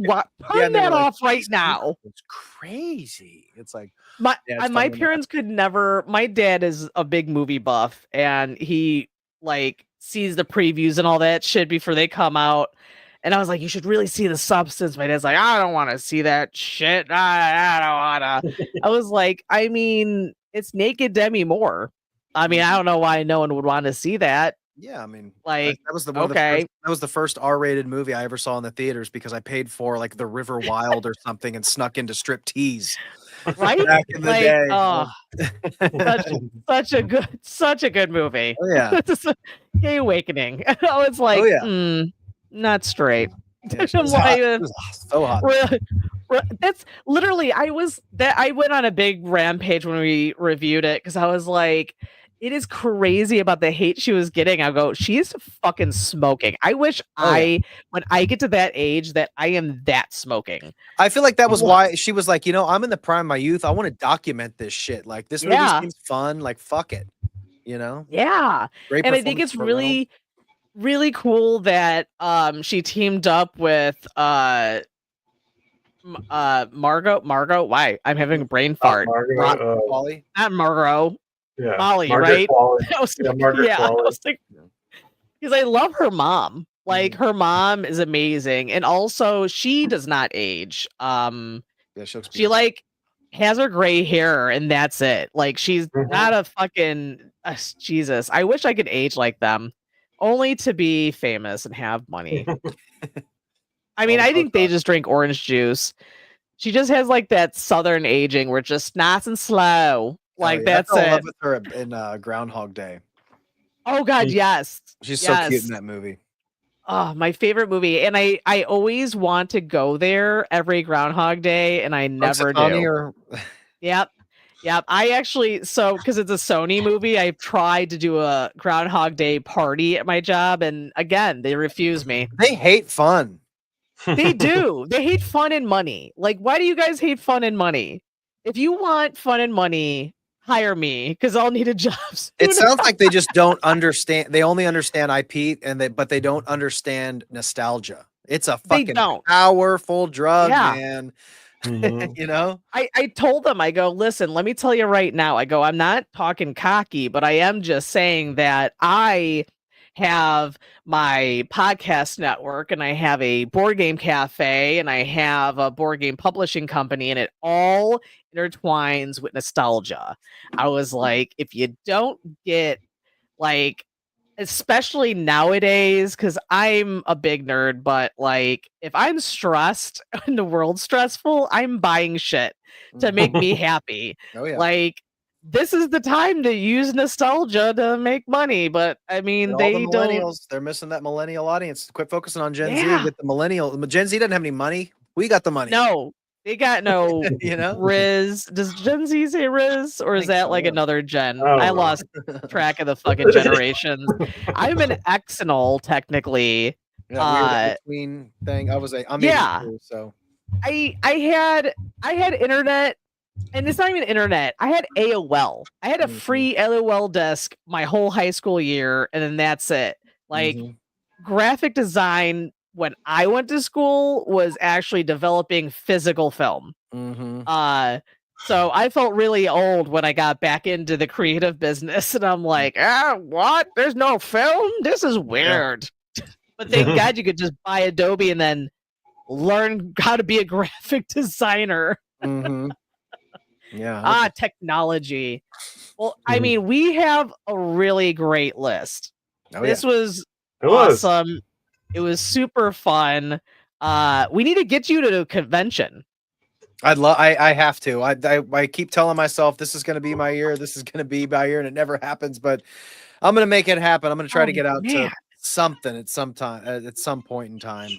Turn that off right now. It's crazy. It's like my parents could never. My dad is a big movie buff, and he like sees the previews and all that shit before they come out. And I was like, you should really see The Substance. My dad's like, I don't want to see that shit. I don't want to. I was like, I mean, it's naked Demi Moore. I mean, I don't know why no one would want to see that. Yeah, I mean, like that was that was the first R-rated movie I ever saw in the theaters, because I paid for like The River Wild or something and snuck into strip tease. Right? Back in the day. Such a good movie. Oh, yeah. Gay Awakening. I was like, not straight. Yeah, it was so hot. That's literally I went on a big rampage when we reviewed it, because I was like, it is crazy about the hate she was getting. I go, she's fucking smoking. I wish when I get to that age, that I am that smoking. I feel like that was why she was like, I'm in the prime of my youth. I want to document this shit. Like, this movie seems fun. Like, fuck it. Yeah. Great. And I think it's really, really cool that she teamed up with Margot. Why? I'm having a brain fart. Molly. Not Margot. Yeah, Molly, Margaret right? Margaret I was like, because I love her mom. Like, her mom is amazing, and also she does not age. She like has her gray hair, and that's it. Like, she's not a fucking Jesus. I wish I could age like them, only to be famous and have money. I mean, I think they just drink orange juice. She just has like that southern aging, where it's just nice and slow. Like, that's it. I love with her in Groundhog Day. Oh God, yes. She's so cute in that movie. Oh, my favorite movie. And I always want to go there every Groundhog Day, and I never do. Yep. Yeah, I actually because it's a Sony movie, I've tried to do a Groundhog Day party at my job, and again, they refuse me. They hate fun. They do. They hate fun and money. Like, why do you guys hate fun and money? If you want fun and money, hire me because I'll need a job soon. It sounds like they just don't understand. They only understand IP, but they don't understand nostalgia. It's a fucking powerful drug, man. You know, I told them, I go, listen, let me tell you right now. I go, I'm not talking cocky, but I am just saying that I have my podcast network and I have a board game cafe and I have a board game publishing company, and it all intertwines with nostalgia. I was like, if you don't get like, especially nowadays, because I'm a big nerd, but like if I'm stressed and the world's stressful, I'm buying shit to make me happy. Oh, yeah. Like, this is the time to use nostalgia to make money, but I mean, they don't. They're missing that millennial audience. Quit focusing on Gen Z. Get the millennial. Gen Z doesn't have any money. We got the money. No, they got no you know, Riz. Does Gen Z say Riz, or is that like another gen? I lost track of the fucking generations. I'm an Xanol technically. Yeah, between thing. I'm 82, so I had internet, and it's not even internet. I had AOL. I had a free AOL disk my whole high school year, and then that's it. Like graphic design when I went to school was actually developing physical film. So I felt really old when I got back into the creative business, and I'm like, what? There's no film? This is weird. But thank God you could just buy Adobe and then learn how to be a graphic designer. Yeah. Technology. Well, I mean, we have a really great list. This was awesome. It was super fun. We need to get you to a convention. I have to. I keep telling myself this is going to be my year. This is going to be my year, and it never happens. But I'm going to make it happen. I'm going to try to get out to something at some time, at some point in time.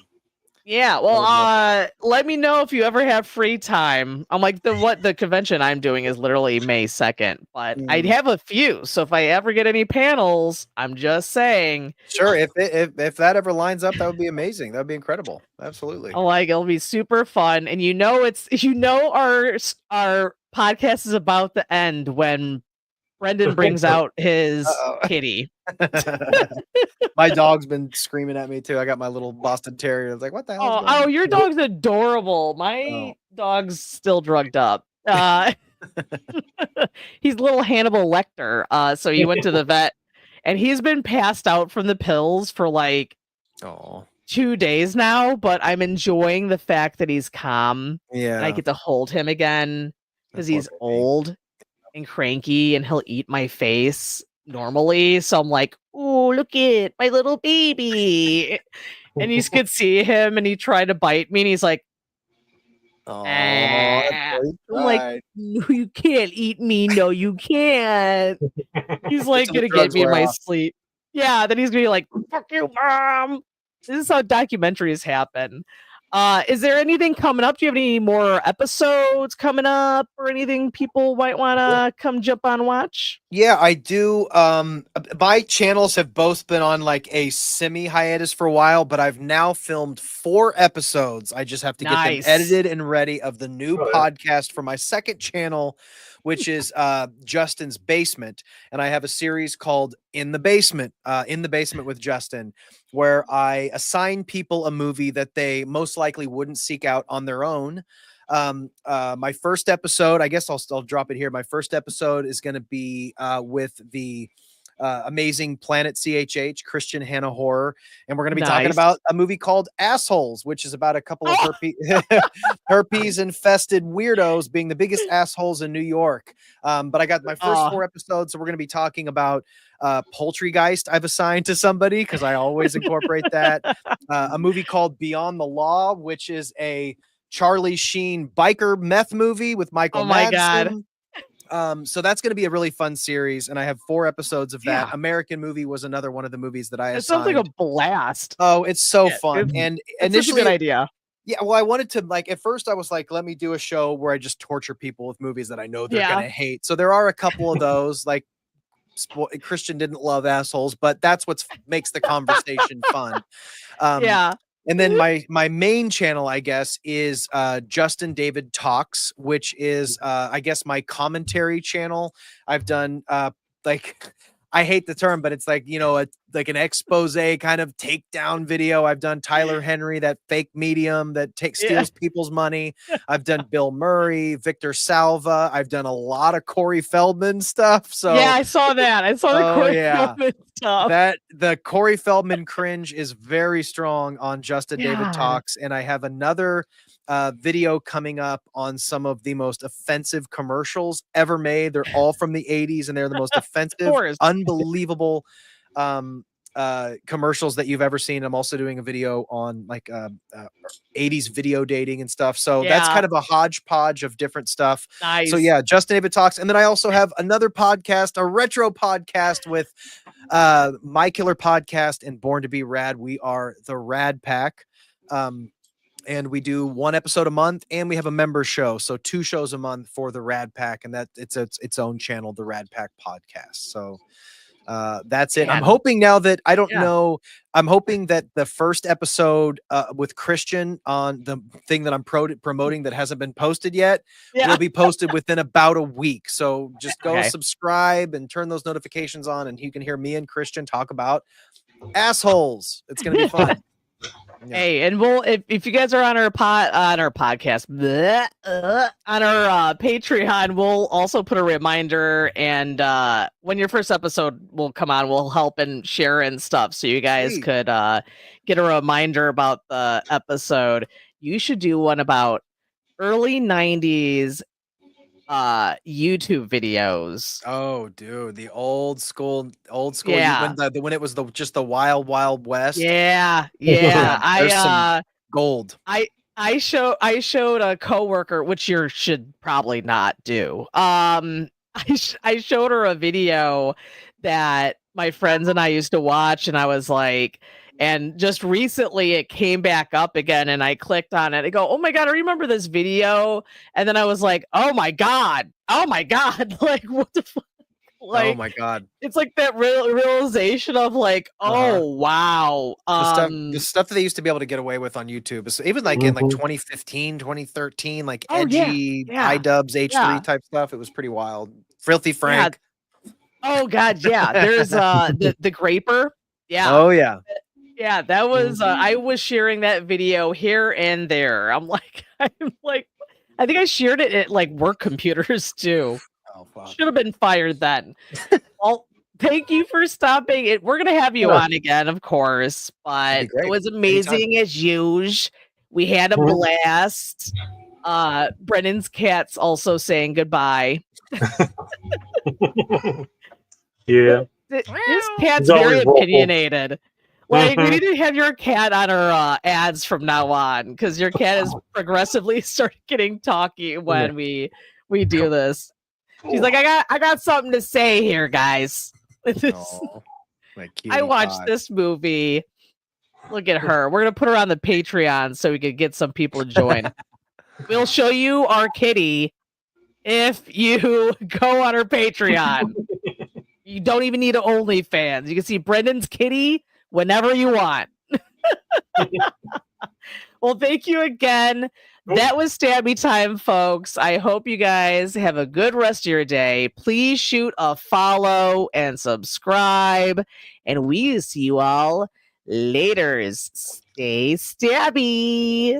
Yeah, well, let me know if you ever have free time. I'm like, the convention I'm doing is literally May 2nd, but I'd have a few. So if I ever get any panels, I'm just saying. Sure, if that ever lines up, that would be amazing. That would be incredible. Absolutely. Like, it'll be super fun, and our podcast is about to end when Brendan brings out his kitty. My dog's been screaming at me too. I got my little Boston Terrier. I was like, what the hell? Oh, your dog's adorable. My dog's still drugged up. He's little Hannibal Lecter. So he went to the vet, and he's been passed out from the pills for like 2 days now, but I'm enjoying the fact that he's calm. Yeah. And I get to hold him again because he's old and cranky, and he'll eat my face normally. So I'm like, oh, look at my little baby. And you could see him, and he tried to bite me, and he's like, I'm like, no, you can't eat me. No, you can't. He's like gonna get me in my sleep. Yeah, then he's gonna be like, fuck you, mom. This is how documentaries happen. Is there anything coming up? Do you have any more episodes coming up, or anything people might want to come jump on watch? Yeah, I do. My channels have both been on like a semi hiatus for a while, but I've now filmed 4 episodes. I just have to get them edited and ready of the new podcast for my second channel, which is Justin's Basement. And I have a series called In the Basement with Justin, where I assign people a movie that they most likely wouldn't seek out on their own. My first episode, I guess I'll drop it here. My first episode is going to be with the amazing Planet CHH, Christian Hannah Horror. And we're going to be talking about a movie called Assholes, which is about a couple of herpes infested weirdos being the biggest assholes in New York. But I got my first 4 episodes. So we're going to be talking about Poultrygeist I've assigned to somebody, because I always incorporate that. A movie called Beyond the Law, which is a Charlie Sheen biker meth movie with Michael Madsen. So that's going to be a really fun series, and I have 4 episodes of that. American Movie was another one of the movies that I assigned. It sounds like a blast. Oh, it's so fun. And it's initially, a good idea. Yeah, well, I wanted to like at first I was like, let me do a show where I just torture people with movies that I know they're gonna hate. So there are a couple of those. Like Christian didn't love assholes, but that's what makes the conversation fun. And then my main channel, I guess, is JustinDavidTalks, which is I guess my commentary channel. I've done like I hate the term, but it's like, you know, like an expose kind of takedown video. I've done Tyler Henry, that fake medium that steals people's money. I've done Bill Murray, Victor Salva. I've done a lot of Corey Feldman stuff. So yeah, I saw that. I saw the Corey Feldman stuff. That the Corey Feldman cringe is very strong on JustinDavidTalks, and I have another video coming up on some of the most offensive commercials ever made. They're all from the 80s, and they're the most offensive, unbelievable commercials that you've ever seen. I'm also doing a video on like 80s video dating and stuff. So that's kind of a hodgepodge of different stuff. Nice. So yeah, JustinDavidTalks. And then I also have another podcast, a retro podcast with My Killer Podcast and Born to Be Rad. We are the Rad Pack. And we do one episode a month, and we have a member show. So 2 shows a month for the Rad Pack, and that it's its own channel, the Rad Pack Podcast. So that's it. I'm hoping now that I don't know. I'm hoping that the first episode with Christian on the thing that I'm promoting that hasn't been posted yet will be posted within about a week. So just go subscribe and turn those notifications on, and you can hear me and Christian talk about assholes. It's going to be fun. Hey, and we'll if you guys are on our podcast, on our Patreon, we'll also put a reminder, and when your first episode will come on, we'll help and share and stuff, so you guys could get a reminder about the episode. You should do one about early 90s YouTube videos. Oh, dude, the old school. Yeah. When it was just the wild west. Yeah. There's some gold. I showed a coworker, which you should probably not do. I showed her a video that my friends and I used to watch, and I was like, and just recently it came back up again, and I clicked on it. I go, oh my God, I remember this video. And then I was like, oh my God. Like, what the fuck? Like, oh my God. It's like that realization of like, oh wow. The stuff that they used to be able to get away with on YouTube. So even like in like 2015, 2013, like edgy iDubbbz H3 type stuff. It was pretty wild. Filthy Frank. Yeah. Oh God, yeah. There's the Graper. Yeah. Oh yeah. Yeah, that was I was sharing that video here and there. I'm like, I think I shared it at like work computers too. Oh, fuck. Should have been fired then. Well, thank you for stopping. We're gonna have you on again, of course. But it was amazing as usual. We had a blast. Brennan's cat's also saying goodbye. Yeah. His cat's very opinionated. Like, we need to have your cat on our ads from now on, because your cat has progressively started getting talky when we do this. She's like, I got something to say here, guys. I watched this movie. Look at her. We're gonna put her on the Patreon so we could get some people to join. We'll show you our kitty if you go on our Patreon. You don't even need an OnlyFans. You can see Brendan's kitty whenever you want. Well, thank you again. That was Stabby time, folks. I hope you guys have a good rest of your day. Please shoot a follow and subscribe. And we see you all later. Stay stabby.